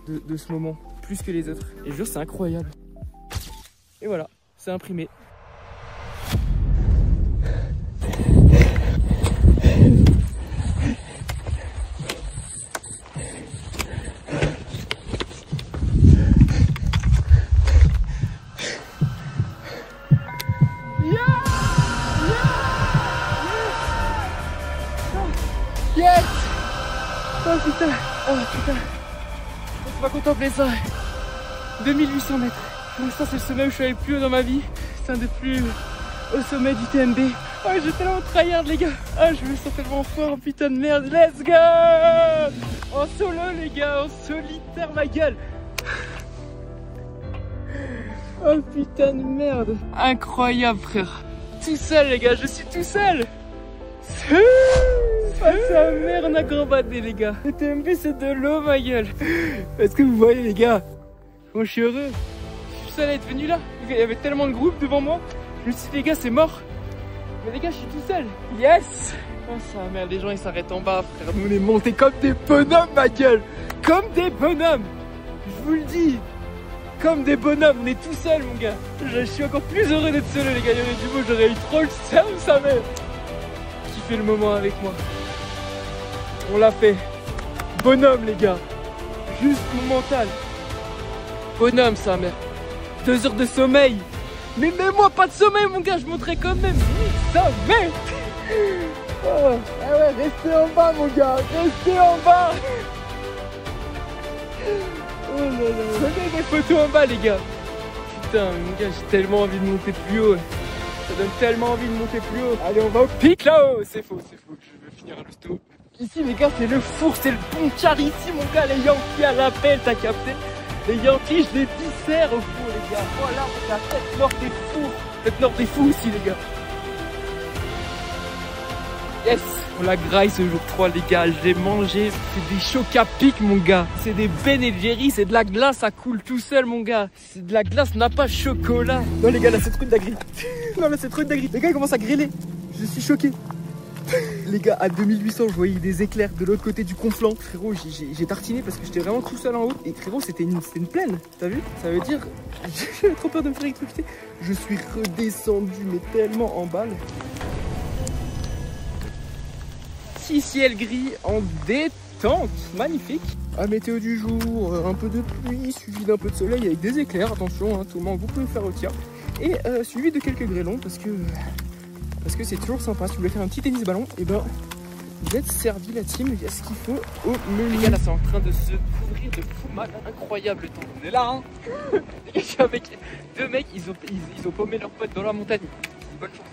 de ce moment plus que les autres. Et je vous jure c'est incroyable. Et voilà, c'est imprimé. Yeah! Yeah! Yes! Oh putain! Oh putain! On va contempler ça! 2800 mètres. Pour l'instant, c'est le sommet où je suis allé le plus haut dans ma vie. C'est un des plus hauts sommets du TMB. Oh, j'ai tellement tryhard, les gars. Ah, je me sens tellement fort, putain de merde. Let's go! En solo, les gars, en solitaire, ma gueule. Oh putain de merde. Incroyable, frère. Tout seul, les gars, je suis tout seul. Oh, sa mère, on a gambadé, les gars. Le TMB, c'est de l'eau, ma gueule. Est-ce que vous voyez, les gars? Moi, je suis heureux. Je suis seul à être venu là. Il y avait tellement de groupes devant moi. Je me suis dit, les gars, c'est mort. Mais les gars, je suis tout seul. Yes! Oh, sa mère, les gens, ils s'arrêtent en bas, frère. Nous, on est montés comme des bonhommes, ma gueule. Comme des bonhommes. Je vous le dis. Comme des bonhommes, on est tout seul, mon gars. Je suis encore plus heureux d'être seul, les gars. Il y avait du beau, j'aurais eu trop le seum, sa mère. Kiffez le moment avec moi. On l'a fait. Bonhomme, les gars. Juste mon mental. Bonhomme, sa mère. 2 heures de sommeil. Mais même moi, pas de sommeil, mon gars. Je monterai quand même. Sa mère. Oh, ah ouais, restez en bas, mon gars. Restez en bas. Oh là là. Prenez des photos en bas, les gars. Putain, mon gars, j'ai tellement envie de monter plus haut. Ça donne tellement envie de monter plus haut. Allez, on va au pic là-haut. C'est faux, c'est faux. Je veux finir à l'hosto. Ici, les gars, c'est le four, c'est le ponchar ici, mon gars. Les Yankees à l'appel, t'as capté? Les Yankees, je les dissère au four, les gars. Voilà, la tête nord des fours. Tête nord des fous aussi, les gars. Yes! On la graille ce jour 3, les gars. Je l'ai mangé. C'est des chocs à pic, mon gars. C'est des Ben et Jerry. C'est de la glace, ça coule tout seul, mon gars. C'est de la glace, n'a pas de chocolat. Non, les gars, là, c'est trop de la grille. Non, là, c'est trop de la grille. Les gars, ils commencent à griller. Je suis choqué. Les gars, à 2800, je voyais des éclairs de l'autre côté du Conflent. Frérot, j'ai tartiné parce que j'étais vraiment tout seul en haut. Et frérot, c'était une plaine. T'as vu? Ça veut dire... J'avais trop peur de me faire électrocuter. Je suis redescendu, mais tellement en balle. Ciel gris en détente, magnifique. À météo du jour, un peu de pluie, suivi d'un peu de soleil avec des éclairs, attention, hein, tout le monde, vous pouvez faire au tir. Et suivi de quelques grêlons parce que c'est toujours sympa. Si vous voulez faire un petit tennis ballon, et ben vous êtes servi, la team, il y a ce qu'il faut au menu. Les gars, là c'est en train de se couvrir de fou mal, incroyable le temps. On est là, hein. Les gars, je suis avec 2 mecs, ils ont paumé leurs potes dans la montagne. Bonne chance.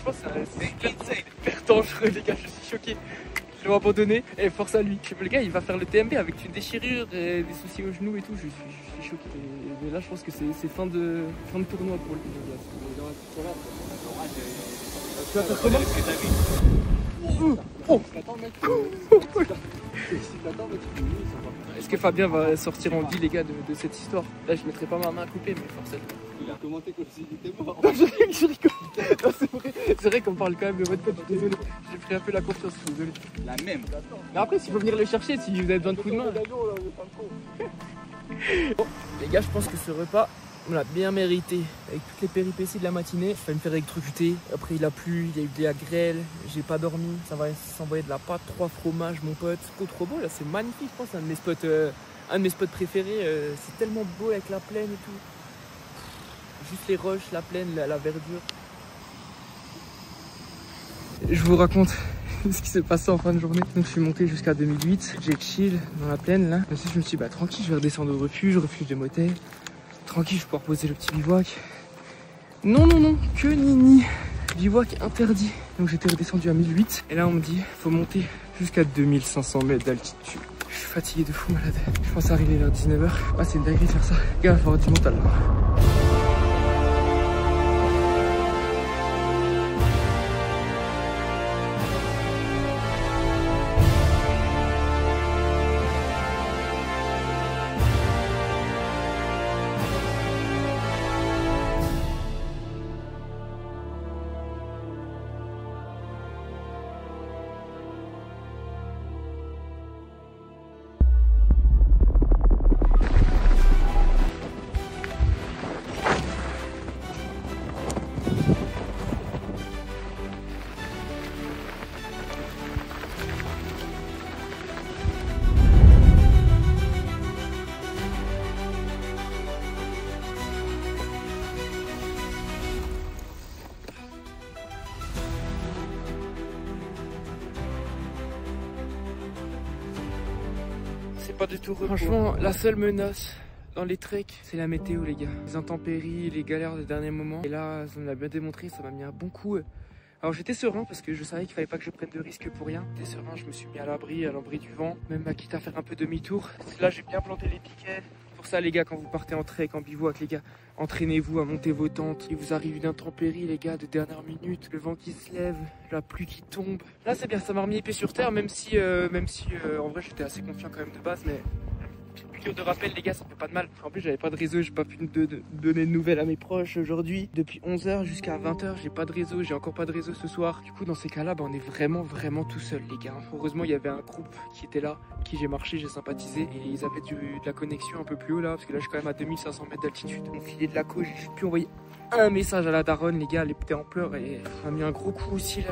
C'est hyper dangereux, les gars, je suis choqué. Je l'ai abandonné et force à lui. Je sais pas, le gars, il va faire le TMB avec une déchirure et des soucis au genou et tout. Je suis choqué. Mais là, je pense que c'est fin de tournoi pour lui. Tu vas faire comment? Oh. Est-ce que Fabien va sortir en vie, les gars, de cette histoire? Là, je mettrai pas ma main à couper, mais forcément. Il a commenté comme s'il était mort. Je rigole. C'est vrai qu'on parle quand même de votre pote, je suis désolé. J'ai pris un peu la confiance, je suis désolé. La même. Mais après, s'il faut venir le chercher, si vous avez besoin de coups de main. Bon, les gars, je pense que ce repas, on l'a bien mérité. Avec toutes les péripéties de la matinée, je vais me faire électrocuter. Après, il a plu, il y a eu de la grêle, j'ai pas dormi. Ça va s'envoyer de la pâte, 3 fromages, mon pote. Trop beau, là, c'est magnifique, je pense. Un de mes spots préférés. C'est tellement beau avec la plaine et tout. Juste les roches, la plaine, la verdure. Je vous raconte ce qui s'est passé en fin de journée. Donc je suis monté jusqu'à 2008, j'ai chill dans la plaine là. Ensuite je me suis dit bah tranquille, je vais redescendre au refuge de motel. Tranquille, je vais pouvoir poser le petit bivouac. Non, que nini. Bivouac interdit. Donc j'étais redescendu à 1008 et là on me dit faut monter jusqu'à 2500 mètres d'altitude. Je suis fatigué de fou malade. Je pense arriver vers 19h. Ah c'est une dinguerie de faire ça. Les gars, il va falloir du mental là. c'est pas du tout repos. Franchement, la seule menace dans les treks, c'est la météo, les gars. Les intempéries, les galères des derniers moments. Et là, ça me l'a bien démontré, ça m'a mis un bon coup. Alors j'étais serein parce que je savais qu'il fallait pas que je prenne de risques pour rien. J'étais serein, je me suis mis à l'abri du vent, même quitte à faire un peu demi-tour. Là, j'ai bien planté les piquets. Pour ça, les gars, quand vous partez en trek, en bivouac, les gars, entraînez-vous à monter vos tentes. Il vous arrive une intempérie, les gars, de dernière minute, le vent qui se lève, la pluie qui tombe. Là, c'est bien, ça m'a remis les pieds sur terre, même si en vrai, j'étais assez confiant quand même de base, mais de rappel, les gars, ça fait pas de mal. En plus, j'avais pas de réseau, j'ai pas pu donner de nouvelles à mes proches aujourd'hui. Depuis 11h jusqu'à 20h, j'ai pas de réseau, j'ai encore pas de réseau ce soir. Du coup, dans ces cas-là, on est vraiment tout seul, les gars. Heureusement, il y avait un groupe qui était là, qui j'ai marché, j'ai sympathisé, et ils avaient de la connexion un peu plus haut là, parce que là, je suis quand même à 2500 mètres d'altitude. On filait de la côte, j'ai pu envoyer un message à la daronne, les gars, elle était en pleurs et on a mis un gros coup aussi là.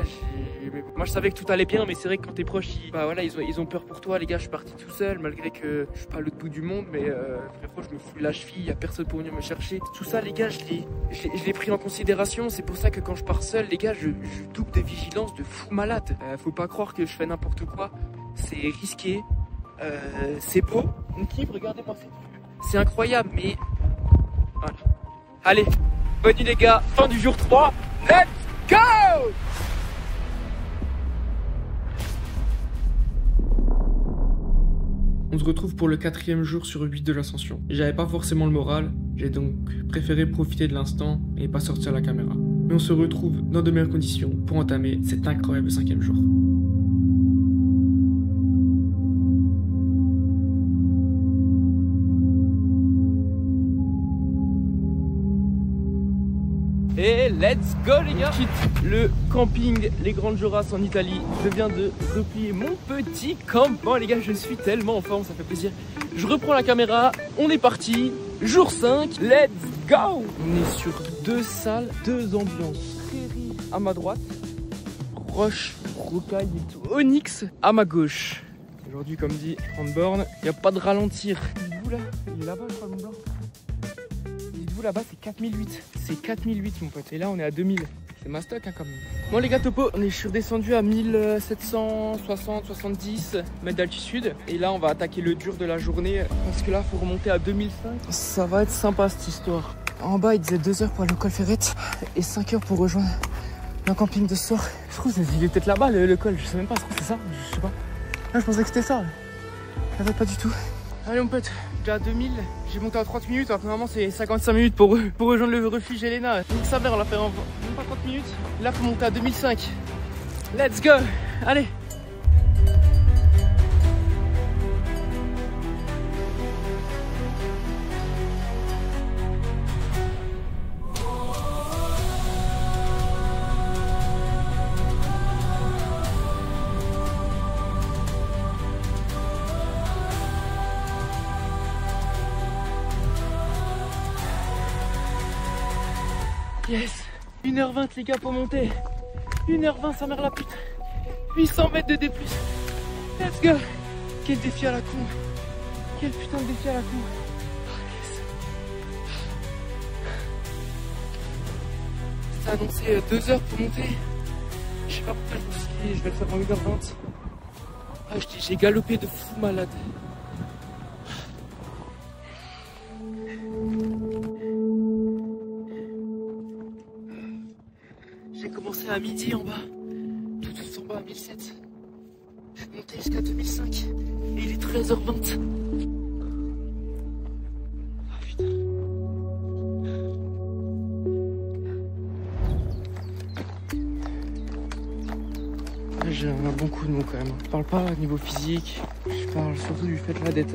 Moi je savais que tout allait bien, mais c'est vrai que quand t'es proche, ils ont peur pour toi, les gars. Je suis parti tout seul, malgré que je suis pas à l'autre bout du monde, mais frérot, je me fous de la cheville, y a personne pour venir me chercher. Tout ça, les gars, je l'ai pris en considération. C'est pour ça que quand je pars seul, les gars, je double de vigilance de fou malade. Faut pas croire que je fais n'importe quoi, c'est risqué, c'est beau, on kiffe, regardez-moi cette vue, c'est incroyable, mais voilà. Allez, bonne nuit les gars, fin du jour 3, let's go! On se retrouve pour le 4e jour sur 8 de l'ascension. J'avais pas forcément le moral, j'ai donc préféré profiter de l'instant et pas sortir la caméra. Mais on se retrouve dans de meilleures conditions pour entamer cet incroyable 5e jour. Et let's go les gars. Je quitte le camping Les Grandes Jorasses en Italie. Je viens de replier mon petit campement les gars, je suis tellement en forme, ça fait plaisir. Je reprends la caméra, on est parti. Jour 5, let's go. On est sur 2 salles, 2 ambiances. Prairie à ma droite, roche, rocaille et tout. Onyx à ma gauche. Aujourd'hui comme dit, 30 bornes, il n'y a pas de ralentir. Vous là, il est là-bas je crois le Mont Blanc. Dites-vous là-bas c'est 4008. C'est 4008 mon pote. Et là on est à 2000. C'est ma stock hein, quand même. Bon les gars topo, je suis redescendu à 1760-70 mètres d'altitude. Et là on va attaquer le dur de la journée. Parce que là faut remonter à 2005. Ça va être sympa cette histoire. En bas il disait 2 heures pour aller au col Ferrette. Et 5 heures pour rejoindre le camping de ce soir. Je trouve qu'il est peut-être là-bas le col. Je sais même pas, c'est ça. Je sais pas. Là je pensais que c'était ça. Ça va pas du tout. Allez mon pote, déjà à 2000, j'ai monté en 30 minutes, alors que normalement c'est 55 minutes pour rejoindre le refuge Elena. Donc ça va, on l'a fait en même pas 30 minutes. Là faut monter à 2005. Let's go. Allez. Yes, 1h20 les gars pour monter. 1h20 sa mère la pute. 800 mètres de D+. Let's go. Quel défi à la con. Quel putain de défi à la con. Oh, yes. C'est annoncé 2 heures pour monter. Je sais pas pourquoi je me suis dit je vais le faire en 1h20. Ah, j'ai galopé de fou malade. J'ai commencé à midi en bas, tout en bas à 1007. Je suis monté jusqu'à 2005 et il est 13h20. Ah putain. J'ai un bon coup de mou quand même. Je parle pas au niveau physique, je parle surtout du fait là d'être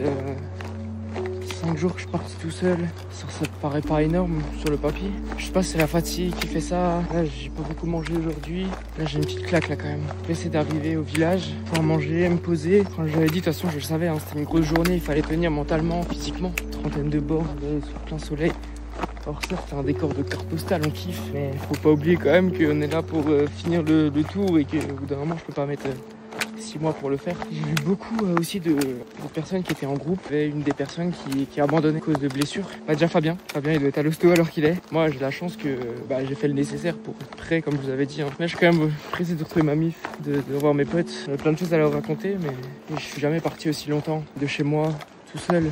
5 jours que je parte tout seul. Ça paraît pas énorme sur le papier. Je sais pas si c'est la fatigue qui fait ça. Là j'ai pas beaucoup mangé aujourd'hui. Là j'ai une petite claque là quand même. J'essaie d'arriver au village, pouvoir manger, me poser. Quand je l'avais dit de toute façon je le savais, hein, c'était une grosse journée, il fallait tenir mentalement, physiquement. 30aine de bords sous plein soleil. Alors ça c'est un décor de carte postale, on kiffe. Mais faut pas oublier quand même qu'on est là pour finir le tour et qu'au bout d'un moment je peux pas mettre 6 mois pour le faire. J'ai vu beaucoup aussi de personnes qui étaient en groupe. Il y avait une des personnes qui a abandonné à cause de blessures. Bah, déjà Fabien, il doit être à l'hosto alors qu'il est. Moi j'ai la chance que j'ai fait le nécessaire pour être prêt comme je vous avais dit. Hein. Mais je suis quand même pressé de retrouver ma mif, de voir mes potes. J'avais plein de choses à leur raconter mais je suis jamais parti aussi longtemps de chez moi, tout seul.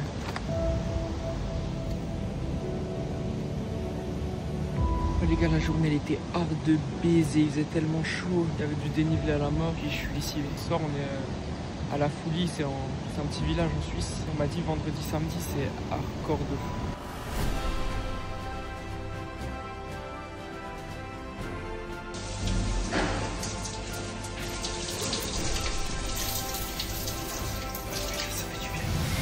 Les gars, la journée elle était hard de baiser, il faisait tellement chaud, il y avait du dénivelé à la mort. Puis je suis ici, ce soir on est à la Foulie, c'est un petit village en Suisse. On m'a dit vendredi, samedi, c'est hardcore de fou.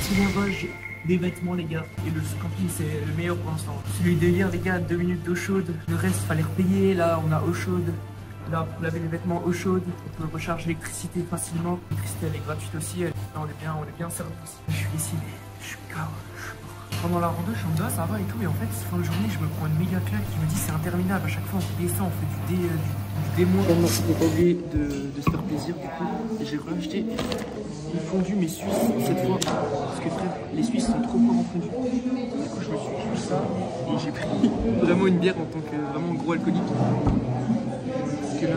C'est lavage des vêtements les gars, et le camping c'est le meilleur pour l'instant. Celui de hier les gars, 2 minutes d'eau chaude, le reste fallait repayer. Là on a eau chaude, là pour laver les vêtements eau chaude, on peut recharger l'électricité facilement, l'électricité elle est gratuite aussi, là, on est bien servi aussi. Je suis décidé, je suis KO, je suis mort. Pendant la rando je suis en mode ça va et tout, et en fait fin de journée je me prends une méga claque, je me dis c'est interminable, à chaque fois on descend, on fait du démon. On n'est pas obligé de se faire plaisir du coup, et j'ai racheté une fondue mais suisse cette fois, parce que frère les Suisses sont trop forts en fondue. Du coup je me suis pris ça et j'ai pris vraiment une bière en tant que vraiment gros alcoolique, parce que là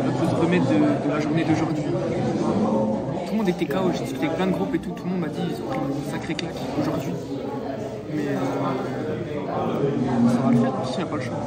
il faut se remettre de la journée d'aujourd'hui. Tout le monde était KO, j'ai discuté avec plein de groupes et tout le monde m'a dit ils ont pris une sacrée claque aujourd'hui, mais ça va le faire s'il n'y a pas le choix.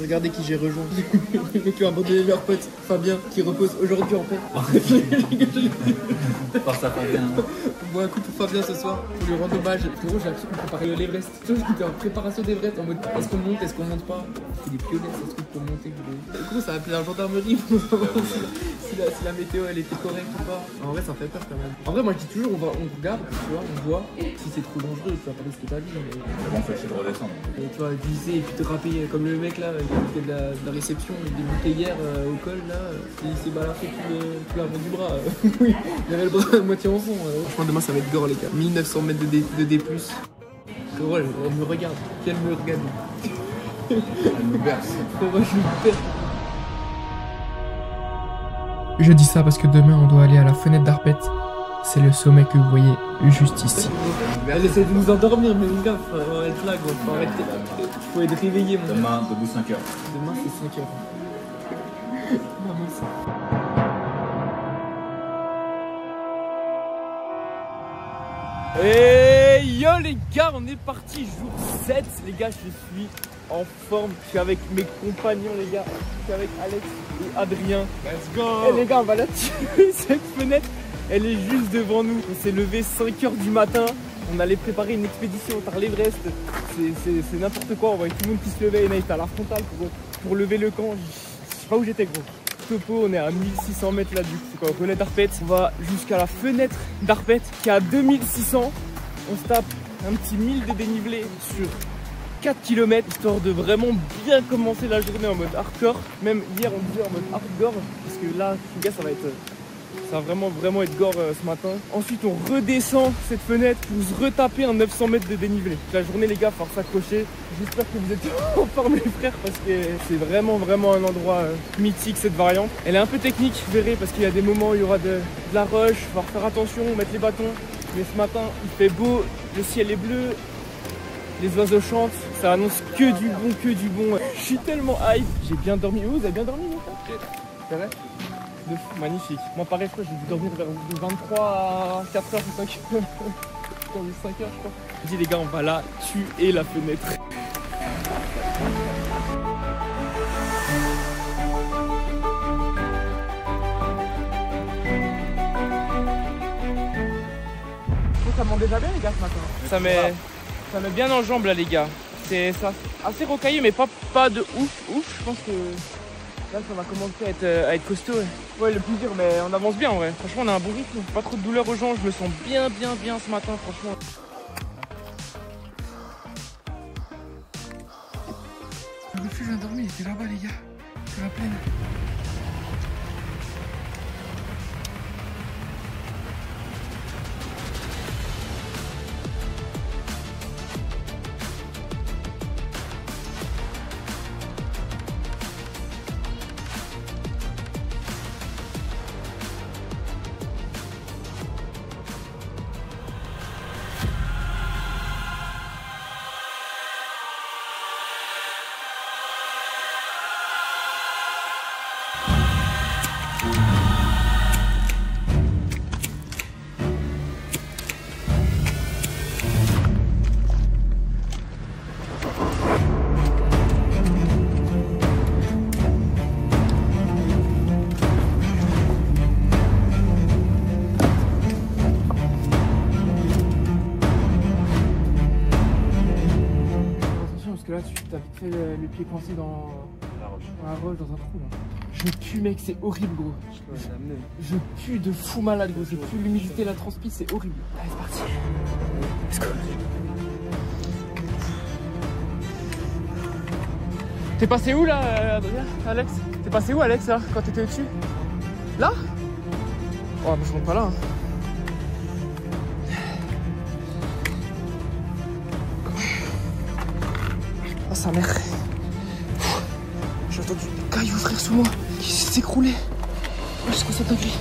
Regardez qui j'ai rejoint. Les mecs qui ont abandonné leur pote Fabien qui repose aujourd'hui en paix. Par ça Fabien. On boit un coup pour Fabien ce soir pour lui rendre hommage. Frérot, j'ai l'impression qu'on préparait l'Everest. Tu vois, j'étais en préparation d'Everest en mode est-ce qu'on monte, est-ce qu'on monte pas. C'est des piolets ce truc pour monter. Du coup, ça a appelé la gendarmerie pour savoir si la météo elle était correcte ou pas. En vrai, ça fait peur quand même. En vrai, moi je dis toujours on regarde, tu vois, on voit. Si c'est trop dangereux, tu vas pas risquer ta vie. Mais Comment on fait de redescendre? et tu vas viser et puis te rapper comme le mec là qui fait de la réception, il débutait hier au col là, il s'est balafré tout l'avant du bras. Oui, il avait le bras à moitié en fond. Franchement demain ça va être gore les gars. 1900 mètres de D+. Frérot, elle me regarde. Qu'elle me regarde. Elle me berce. Frérot, je me perds. Je dis ça parce que demain on doit aller à la fenêtre d'Arpet. C'est le sommet que vous voyez juste ici. Elle essaie de nous endormir, mais mon gars, faut être là, gros. Faut arrêter. Faut être réveillé, mon gars. Demain, debout 5 heures. Demain, c'est 5 heures. Maman, ça. Et yo les gars, on est parti jour 7. Les gars, je suis en forme. Je suis avec mes compagnons, les gars. Je suis avec Alex et Adrien. Let's go. Et les gars, on va la tuer. Cette fenêtre, elle est juste devant nous. On s'est levé 5 h du matin. On allait préparer une expédition par l'Everest. C'est n'importe quoi. On voit tout le monde qui se levait. Et là, il était à la frontale pour lever le camp. Je sais pas où j'étais, gros. Topo, on est à 1600 mètres là du coup, c'est quoi, relais d'Arpet. On va jusqu'à la fenêtre d'Arpet qui est à 2600. On se tape un petit 1000 de dénivelé sur 4 km histoire de vraiment bien commencer la journée en mode hardcore. Même hier on disait en mode hardcore parce que là les gars ça va vraiment être gore ce matin. Ensuite on redescend cette fenêtre pour se retaper un 900 mètres de dénivelé. La journée les gars, il va falloir s'accrocher. J'espère que vous êtes en forme les frères parce que c'est vraiment un endroit mythique cette variante. Elle est un peu technique, vous verrez, parce qu'il y a des moments où il y aura de la rush, il va falloir faire attention, mettre les bâtons. Mais ce matin il fait beau, le ciel est bleu, les oiseaux chantent, ça annonce que du bon. Je suis tellement hype, j'ai bien dormi. Oh, vous avez bien dormi les frères? C'est vrai? De fou, magnifique. Moi pareil, je crois que j'ai dû dormir vers 23 à 4 h, 5 h. 5 h je crois. Je dis les gars, on va là tuer la fenêtre. Ça monte déjà bien les gars ce matin. Ça met Ça met bien en jambes là les gars. C'est assez rocailleux mais pas de ouf. Je pense que là ça va commencer à être costaud. Ouais le plaisir mais on avance bien en vrai. Franchement on a un bon rythme. Pas trop de douleur aux jambes. Je me sens bien ce matin franchement. Le refuge a dormi, il était là-bas les gars. C'est la plaine. Parce que là tu t'as vite fait les pieds coincés dans la roche, dans un trou là. Je pue mec, c'est horrible gros. Je pue de fou malade gros, j'ai plus l'humidité, la transpi, c'est horrible. Allez c'est parti. Let's go. T'es passé où là Adrien, Alex? T'es passé où Alex là, quand t'étais au-dessus? Là? Oh mais je rentre pas là. Hein. Oh sa mère. J'ai entendu des cailloux frère sous moi qui s'écroulaient. Oh, c'est quoi cette dinguerie?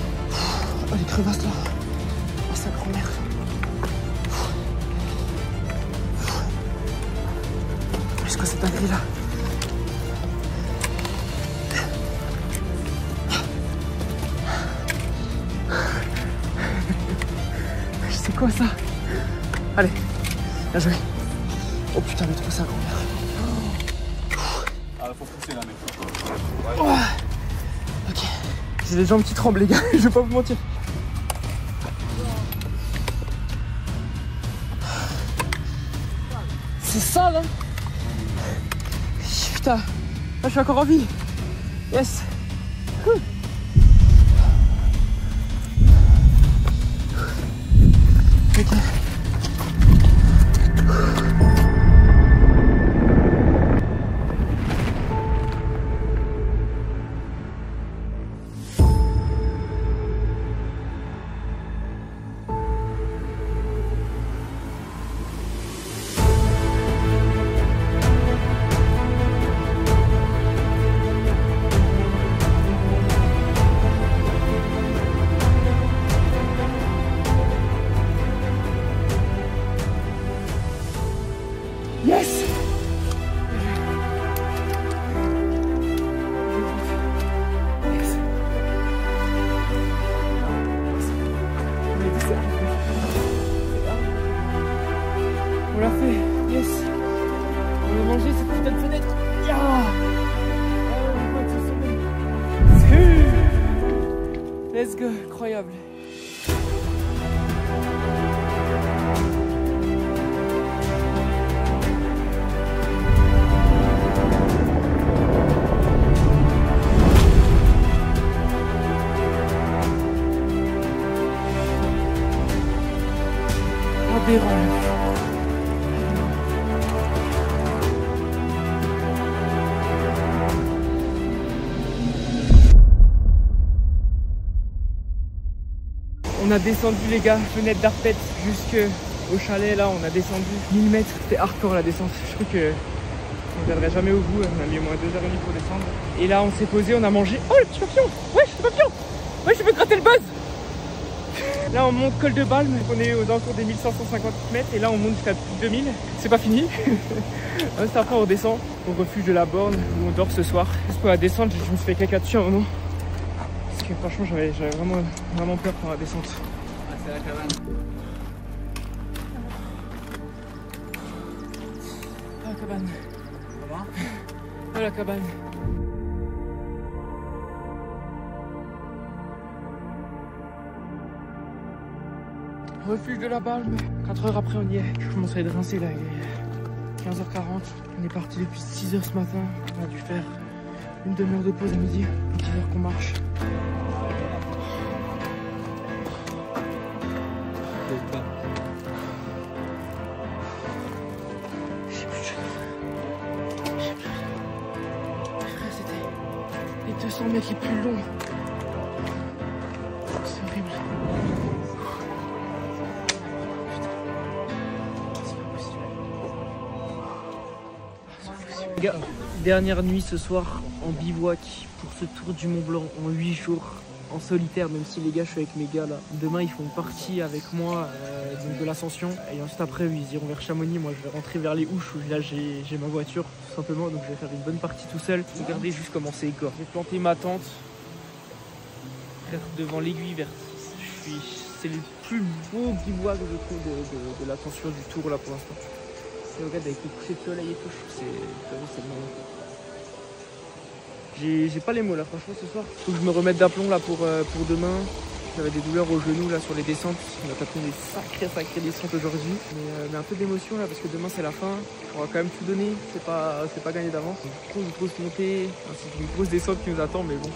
Oh les crevasses là. Oh sa grand-mère. C'est quoi cette dinguerie là? C'est quoi ça? Allez, bien joué. Oh putain mais trop ça grand-mère. Ah faut pousser là mec. Oh. Ok. J'ai les jambes qui tremblent les gars, je vais pas vous mentir. C'est ça là. Putain. Là je suis encore en vie. Yes. Ok. Yes! On l'a fait, yes! On a mangé cette putain de fenêtre! Yeah! Let's go, incroyable! On a descendu les gars, fenêtre d'Arpette jusqu'au chalet là, on a descendu 1000 mètres, c'était hardcore la descente. Je crois que on ne viendrait jamais au bout, on a mis au moins 2h30 pour descendre. Et là on s'est posé, on a mangé. Oh le petit papillon! Wesh le papillon! Wesh je peux gratter le buzz! Là on monte col de Balme, on est aux alentours des 1550 mètres et là on monte jusqu'à plus de 2000. C'est pas fini. Juste après on descend au refuge de la Borne où on dort ce soir. Juste pour la descente, je me suis fait caca dessus à un moment. Parce que franchement j'avais vraiment peur pour la descente. Ah c'est la cabane. Ah la cabane. Comment? Ah la cabane. Refuge de la Balme. 4 heures après on y est. Je commence à être rincé là, il est 15h40. On est parti depuis 6h ce matin. On a dû faire une demi-heure de pause à midi. 10 heures qu'on marche. J'ai plus de cheveux. J'ai plus. Frère, c'était les 200 mètres les plus longs. C'est horrible. Dernière nuit ce soir en bivouac pour ce tour du Mont Blanc en 8 jours en solitaire, même si les gars je suis avec mes gars là. Demain ils font une partie avec moi donc de l'ascension et ensuite après ils iront vers Chamonix. Moi je vais rentrer vers les Houches où là j'ai ma voiture tout simplement, donc je vais faire une bonne partie tout seul. Regardez juste comment c'est égore. J'ai planté ma tente devant l'aiguille verte. C'est le plus beau bivouac je trouve de l'ascension du tour là pour l'instant. Regarde avec le coucher de soleil et tout, je trouve c'est magnifique. J'ai pas les mots là, franchement ce soir. Faut que je me remette d'aplomb là pour demain. J'avais des douleurs aux genoux là sur les descentes. On a tapé des sacrées descentes aujourd'hui. Mais un peu d'émotion là parce que demain c'est la fin. On va quand même tout donner, c'est pas gagné d'avance. Une grosse montée, ainsi qu'une grosse descente qui nous attend, mais bon.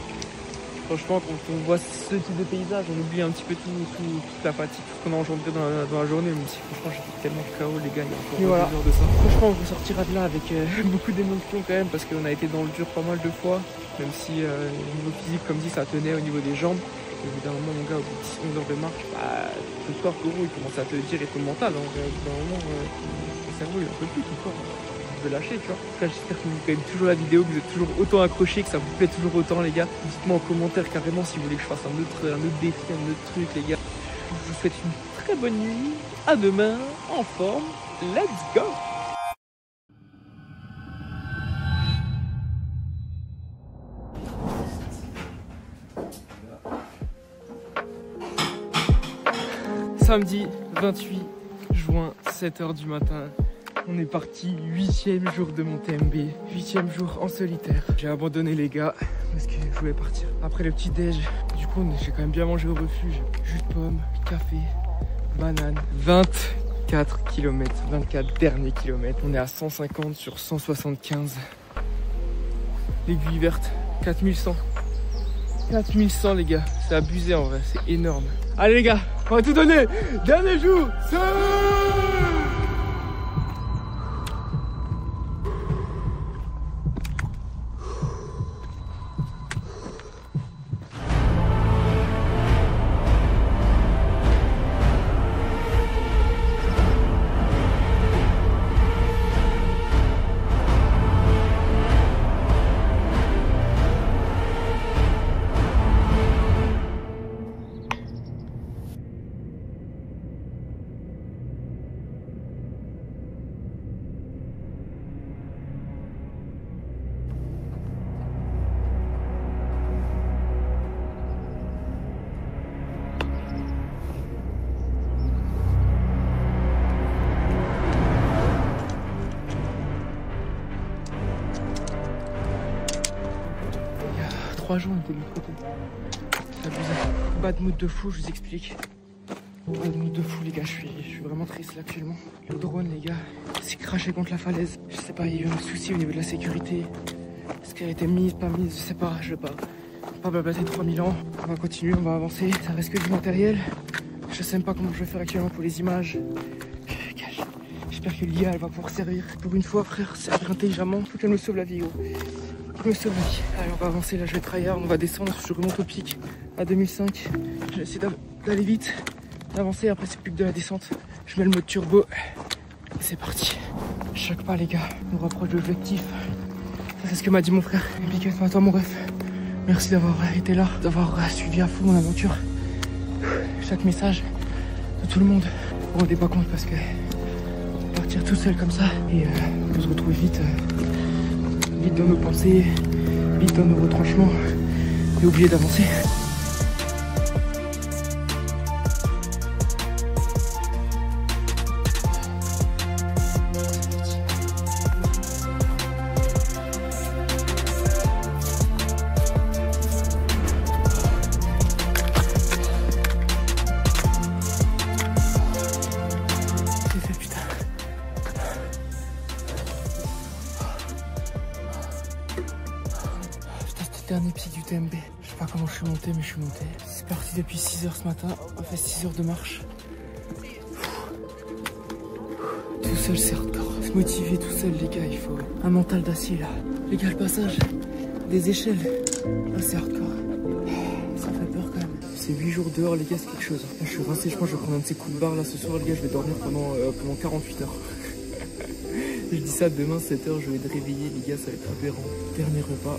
Franchement, quand on voit ce type de paysage, on oublie un petit peu toute la fatigue, tout ce qu'on a engendré dans la journée. Même si franchement, j'étais tellement KO, les gars, il y a encore voilà. 2 heures de ça. Franchement, on ressortira de là avec beaucoup d'émotions quand même, parce qu'on a été dans le dur pas mal de fois. Même si au niveau physique, comme dit, ça tenait au niveau des jambes. Évidemment, mon gars, au bout de 10-11 heures de marche, le corps, gros, il commence à te dire, et ton mental, hein, évidemment, ton cerveau, il en peut plus, ton corps. De lâcher, tu vois. En tout cas, j'espère que vous aimez toujours la vidéo, que vous êtes toujours autant accrochés, que ça vous plaît toujours autant, les gars. Dites-moi en commentaire carrément si vous voulez que je fasse un autre défi, un autre truc, les gars. Je vous souhaite une très bonne nuit. À demain, en forme. Let's go! Samedi 28 juin, 7h du matin. On est parti, 8e jour de mon TMB, 8e jour en solitaire. J'ai abandonné les gars parce que je voulais partir après le petit déj. Du coup, j'ai quand même bien mangé au refuge. Jus de pomme, café, banane. 24 km, 24 derniers kilomètres. On est à 150 sur 175. L'aiguille verte, 4100. 4100 les gars, c'est abusé en vrai, c'est énorme. Allez les gars, on va tout donner. Dernier jour, il y a 3 jours on était de l'autre côté. C'est abusé. Bad mood de fou, je vous explique. Bad mood de fou les gars, je suis vraiment triste là actuellement. Le drone les gars, s'est craché contre la falaise. Je sais pas, il y a eu un souci au niveau de la sécurité. Est-ce qu'elle a été mise, pas mise, je sais pas, je vais pas blablater 3000 ans. On va continuer, on va avancer. Ça reste que du matériel. Je sais même pas comment je vais faire actuellement pour les images. J'espère que l'IA elle va pouvoir servir. Pour une fois frère, servir intelligemment. Faut qu'elle me sauve la vie gros. Je me sauve la vie. Allez, on va avancer, là je vais tryhard, on va descendre, je remonte au pic à 2005. Je vais essayer d'aller vite, d'avancer, après c'est plus que de la descente. Je mets le mode turbo et c'est parti. Chaque pas les gars, nous rapproche de l'objectif. Ça c'est ce que m'a dit mon frère. Et big up à toi mon ref. Merci d'avoir été là, d'avoir suivi à fond mon aventure. Chaque message de tout le monde. On ne rendait pas compte parce que partir tout seul comme ça et on peut se retrouver vite dans nos pensées, vite dans nos retranchements et oublier d'avancer. Dernier pic du TMB. Je sais pas comment je suis monté, mais je suis monté. C'est parti depuis 6 h ce matin. On fait 6 heures de marche. Tout seul, c'est hardcore. Se motiver tout seul, les gars, il faut un mental d'acier là. Les gars, le passage des échelles, là, c'est hardcore. Ça fait peur quand même. C'est 8 jours dehors, les gars, c'est quelque chose. Là, je suis rincé, je crois que je vais prendre un de ces coups de barre là ce soir, les gars. Je vais dormir pendant 48 heures. Je dis ça, demain 7 h, je vais être réveillé, les gars, ça va être aberrant. Dernier repas.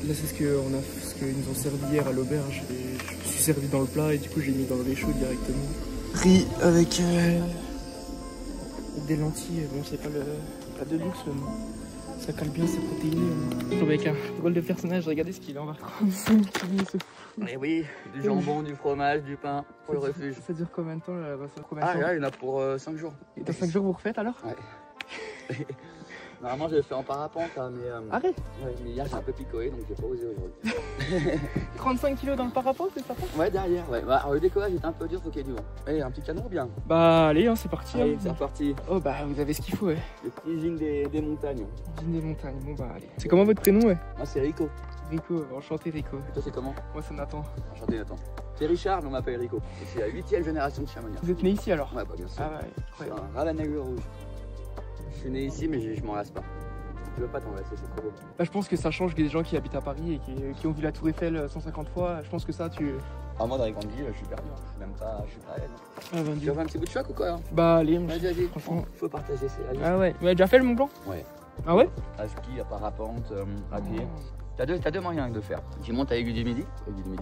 Là, c'est ce qu'ils nous ont servi hier à l'auberge. Je me suis servi dans le plat et du coup, j'ai mis dans le réchaud directement. Riz avec des lentilles. Bon, c'est pas de luxe, mais ça cale bien, c'est protéiné. Avec un drôle de personnage, regardez ce qu'il en va. Et oui, du jambon, du fromage, du pain pour le refuge. Ça dure combien de temps là? Ah, là, il y en a pour 5 jours. Et dans 5 jours, vous refaites alors? Ouais. Normalement, je l'ai fait en parapente, hein, mais. Arrête! Ouais, mais hier, j'ai un peu picolé, donc j'ai pas osé aujourd'hui. 35 kilos dans le parapente, c'est ça? Ouais, derrière, ouais. Bah, alors, le décollage était un peu dur, faut qu'il y ait du vent. Allez, un petit canon ou bien? Bah, allez, hein, c'est parti. Allez, hein. c'est reparti. Oh, bah, vous avez ce qu'il faut, ouais. Le cuisine des montagnes. Cuisine des montagnes, bon, bah, allez. C'est comment votre prénom, ouais? Moi, c'est Rico. Rico, enchanté, Rico. Toi, c'est comment? Moi, c'est Nathan. Enchanté, Nathan. C'est Richard, mais on m'appelle Rico. Et c'est la 8e génération de Chamonix. Vous êtes né ici alors? Ouais, bah, bien sûr. Ah, ouais, Je suis incroyable. un ravanageux rouge. Je suis né ici, mais je m'en lasse pas. Tu veux pas t'en lasser, c'est trop beau. Bah, je pense que ça change des gens qui habitent à Paris et qui ont vu la Tour Eiffel 150 fois. Je pense que ça, tu. Ah, moi, dans les grandes villes, je suis perdu. Je suis même pas, je suis pas à l'aise. Ah, ben, Tu veux faire un petit bout de choc ou quoi? Bah, allez, Vas-y, franchement. faut partager, c'est allez. Ah, ouais. Vous avez déjà fait le Mont Blanc? Ouais. Ah, ouais? À ski, à parapente, à pied. T'as deux moyens de faire. Tu montes à Aiguille du Midi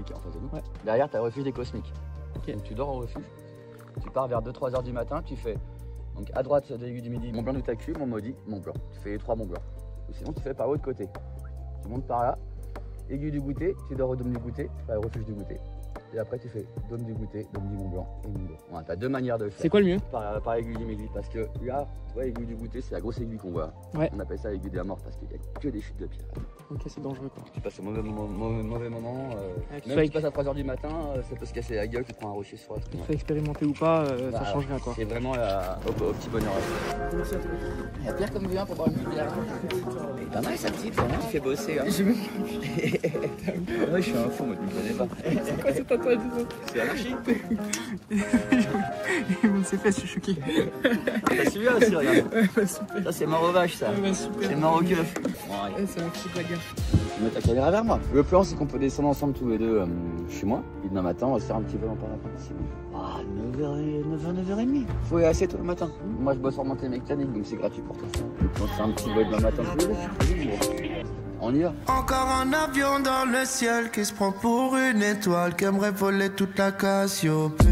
qui est en face de nous. Ouais. Derrière, t'as le refuge des Cosmiques. Okay. Donc, tu dors au refuge. Tu pars vers 2-3 h du matin. Tu fais donc à droite de l'Aiguille du Midi, Mont Blanc du Tacu, Mont Maudit, Mont Blanc. Tu fais les 3 Mont Blanc. Ou sinon, tu fais par l'autre côté. Tu montes par là, Aiguille du Goûter, tu dors au Dôme du Goûter, tu vas au refuge du Goûter. Et après, tu fais Dôme du Goûter, Dôme du Mont Blanc et Mont Blanc. Voilà, t'as deux manières de le faire. C'est quoi le mieux? Par Aiguille du Midi. Parce que là, tu vois, Aiguille du Goûter, c'est la grosse aiguille qu'on voit. Ouais. On appelle ça l'Aiguille de la mort parce qu'il n'y a que des chutes de pierre. Ok, c'est dangereux quoi. Tu passes au mauvais moment. Ouais, même si tu passes à 3 h du matin, ça peut se casser la gueule, tu prends un rocher sur la Tu te fais expérimenter ou pas, bah, ça change rien quoi. C'est vraiment au petit bonheur. Il y a Pierre comme vient pour boire une bière. Pas mal sa petite, vraiment, tu fais bosser. Hein. Ouais, je suis un fou, moi, tu me connais pas. C'est quoi ce tatouage? C'est anarchie. C'est fait, je suis choqué. T'as suivi aussi, regarde. Ouais, bah super. Ça, c'est mort aux vaches, ça. Ouais, bah super. C'est mort au keuf. Bon, ouais, c'est un petit bagarre. Tu mets ta caméra vers moi. Le plan, c'est qu'on peut descendre ensemble tous les deux chez moi. Et demain matin, on va se faire un petit vol en parapente ici. Ah, 9h30. Faut y aller assez tôt le matin. Moi, je bosse en montée mécanique, donc c'est gratuit pour toi. Donc, on se fait un petit vol demain matin tous les deux. On y va. Encore un avion dans le ciel qui se prend pour une étoile, qui aimerait voler toute la Cassiopée.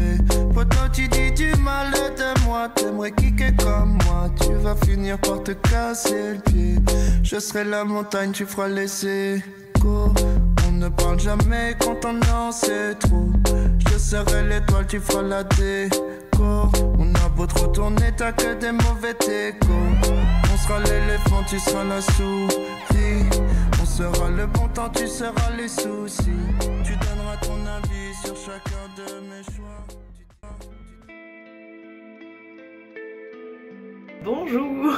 Pourtant tu dis du mal de moi, t'aimerais kicker comme moi, tu vas finir par te casser le pied. Je serai la montagne, tu feras les échos. On ne parle jamais quand on en sait trop. Je serai l'étoile, tu feras la déco. On a beau te retourner, t'as que des mauvais échos. On sera l'éléphant, tu seras la souris. On sera le bon temps, tu seras les soucis. Tu donneras ton avis sur chacun de mes choix. Bonjour.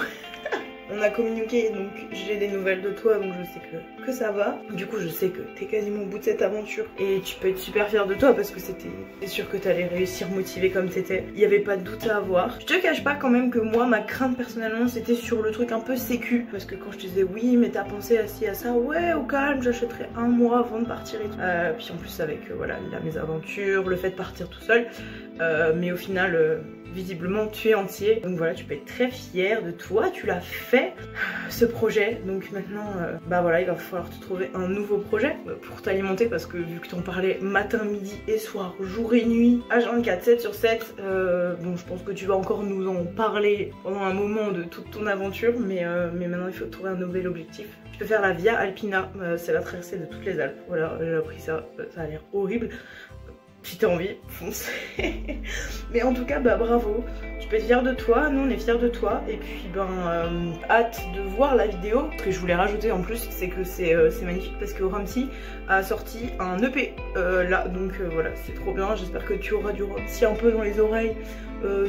On a communiqué, donc j'ai des nouvelles de toi, donc je sais que ça va. Du coup, je sais que t'es quasiment au bout de cette aventure et tu peux être super fière de toi parce que c'est sûr que t'allais réussir motivée comme t'étais. Il n'y avait pas de doute à avoir. Je te cache pas quand même que moi, ma crainte personnellement, c'était sur le truc un peu sécu. Parce que quand je te disais oui, mais t'as pensé à ça, ouais, au calme, j'achèterai un mois avant de partir et tout. Puis en plus avec voilà, la mésaventures, le fait de partir tout seul. Mais au final... visiblement tu es entier, donc voilà, tu peux être très fière de toi, tu l'as fait ce projet, donc maintenant bah voilà, il va falloir te trouver un nouveau projet pour t'alimenter parce que vu que t'en parlais matin, midi et soir, jour et nuit, H24, 7 sur 7, bon je pense que tu vas encore nous en parler pendant un moment de toute ton aventure, mais maintenant il faut trouver un nouvel objectif. Tu peux faire la Via Alpina, c'est la traversée de toutes les Alpes, voilà, j'ai appris ça, ça a l'air horrible. Si t'as envie, fonce. Mais en tout cas, bah bravo. Tu peux être fière de toi, nous on est fiers de toi. Et puis ben, hâte de voir la vidéo. Ce que je voulais rajouter en plus, c'est que c'est magnifique parce que Ramsey a sorti un EP là. Donc voilà, c'est trop bien. J'espère que tu auras du Ramsey un peu dans les oreilles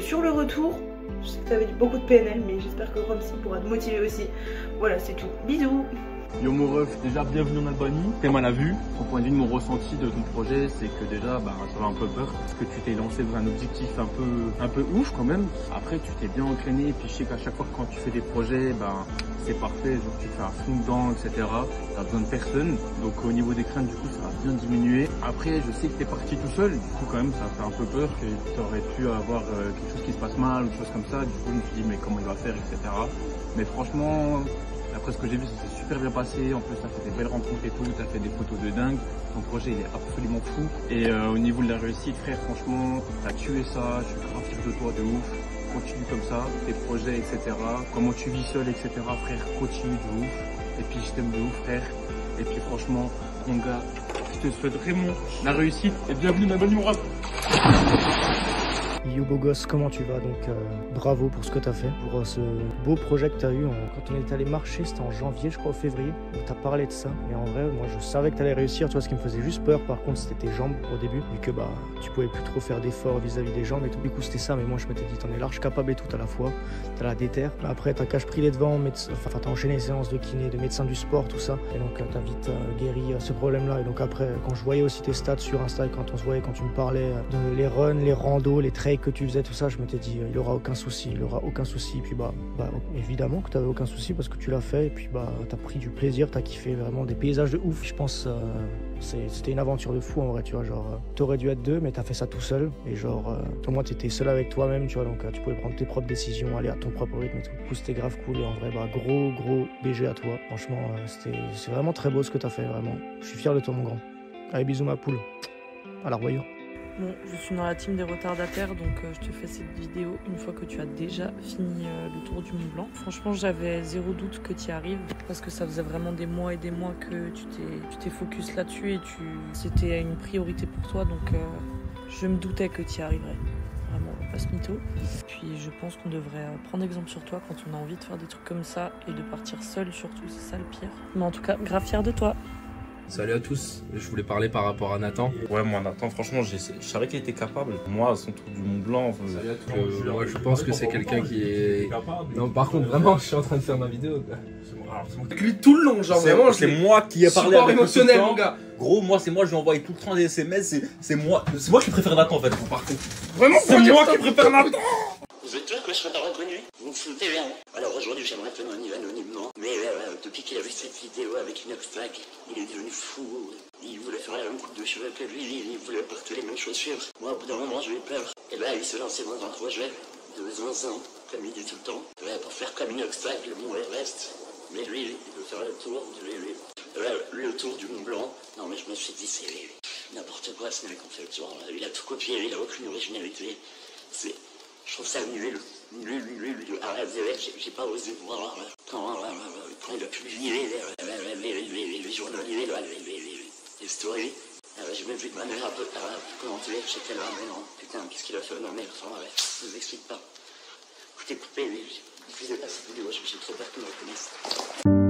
sur le retour. Je sais que t'avais beaucoup de PNL, mais j'espère que Ramsey pourra te motiver aussi. Voilà, c'est tout. Bisous. Yo mon ref, déjà bienvenue en Albanie. T'es mal à vue. Au point de vue de mon ressenti de ton projet, c'est que déjà j'avais un peu peur parce que tu t'es lancé dans un objectif un peu ouf quand même. Après tu t'es bien entraîné et puis je sais qu'à chaque fois que quand tu fais des projets, c'est parfait, genre tu fais à fond dedans, etc. T'as besoin de personne. Donc au niveau des craintes du coup ça va bien diminuer. Après je sais que t'es parti tout seul, du coup quand même ça fait un peu peur que tu aurais pu avoir quelque chose qui se passe mal ou des choses comme ça. Du coup je me suis dit mais comment il va faire, etc. Mais franchement, après ce que j'ai vu, ça s'est super bien passé. En plus, t'as fait des belles rencontres et tout, t'as fait des photos de dingue. Ton projet, il est absolument fou. Et au niveau de la réussite, frère, franchement, t'as tué ça. Je suis grave fier de toi, de ouf. Continue comme ça, tes projets, etc. Comment tu vis seul, etc. Frère, continue de ouf. Et puis, je t'aime de ouf, frère. Et puis, franchement, mon gars, je te souhaite vraiment la réussite. Et bienvenue dans mon rap. Yo beau gosse, comment tu vas? Donc bravo pour ce que tu as fait, pour ce beau projet que tu as eu. Quand on est allé marcher, c'était en janvier, je crois, au février. On t'a parlé de ça. Et en vrai, moi je savais que tu allais réussir. Tu vois, ce qui me faisait juste peur, par contre, c'était tes jambes au début. Vu que tu pouvais plus trop faire d'efforts vis-à-vis des jambes et tout. Du coup, c'était ça. Mais moi, je m'étais dit, t'en es large capable et tout à la fois. T'as la déterre. Après, t'as cache pris les devants. T'as enchaîné les séances de kiné, de médecin du sport, tout ça. Et donc, t'as vite guéri ce problème-là. Et donc, après, quand je voyais aussi tes stats sur Insta, quand on se voyait, quand tu me parlais de les runs, les randos, les trails que tu faisais, tout ça, je m'étais dit il aura aucun souci, et puis évidemment que tu avais aucun souci parce que tu l'as fait et puis t'as pris du plaisir, t'as kiffé vraiment des paysages de ouf. Je pense c'était une aventure de fou en vrai, tu vois, genre t'aurais dû être deux mais t'as fait ça tout seul et genre au moins t'étais seul avec toi-même, tu vois, donc tu pouvais prendre tes propres décisions, aller à ton propre rythme et tout. Du coup c'était grave cool et en vrai gros BG à toi. Franchement c'est vraiment très beau ce que t'as fait, vraiment. Je suis fier de toi mon grand. Allez bisous ma poule. À la revoyure. Bon, je suis dans la team des retardataires, donc je te fais cette vidéo une fois que tu as déjà fini le tour du Mont Blanc. Franchement, j'avais zéro doute que tu y arrives, parce que ça faisait vraiment des mois et des mois que tu t'es focus là-dessus et c'était une priorité pour toi, donc je me doutais que tu y arriverais. Vraiment, pas ce mytho. Puis je pense qu'on devrait prendre exemple sur toi quand on a envie de faire des trucs comme ça et de partir seul surtout, c'est ça le pire. Mais en tout cas, grave fier de toi. Salut à tous, je voulais parler par rapport à Nathan. Ouais, moi Nathan, franchement, je savais qu'il était capable. moi, à son tour du Mont Blanc. Moi, je pense que c'est quelqu'un qui est. Non, par contre, vraiment, je suis en train de faire ma vidéo. Avec lui tout le long, genre vraiment. C'est moi qui ai parlé avec émotionnel, mon gars. Gros, moi, c'est moi, je lui ai envoyé tout le temps des SMS. C'est moi qui préfère Nathan en fait. Par contre, vraiment, c'est moi qui préfère Nathan. Vous êtes sûr que je serais pas reconnu? Vous me foutez bien. Alors aujourd'hui, j'aimerais être anonymement. Mais depuis qu'il a vu cette vidéo avec une obstacle, il est devenu fou. Il voulait faire la même coupe de cheveux que lui, il voulait porter les mêmes chaussures. Moi, au bout d'un moment, j'ai eu peur. Et il se lançait dans un projet de zinzin, comme il dit tout le temps. Pour faire comme une obstacle, le Mont Everest. Mais lui, il veut faire le tour le tour du Mont Blanc. Non, mais je me suis dit, c'est n'importe quoi, ce mec, on fait le tour. Il a tout copié, il a aucune originalité. Je trouve ça nul. J'ai pas osé voir quand il a publié les journaliers, les stories. J'ai même vu de ma mère un peu commenter, j'étais là, mais non, putain, qu'est-ce qu'il a fait ma mère? Enfin, ouais, je vous explique pas. Je t'ai coupé, diffusez pas cette vidéo, j'ai trop peur qu'ils me reconnaissent.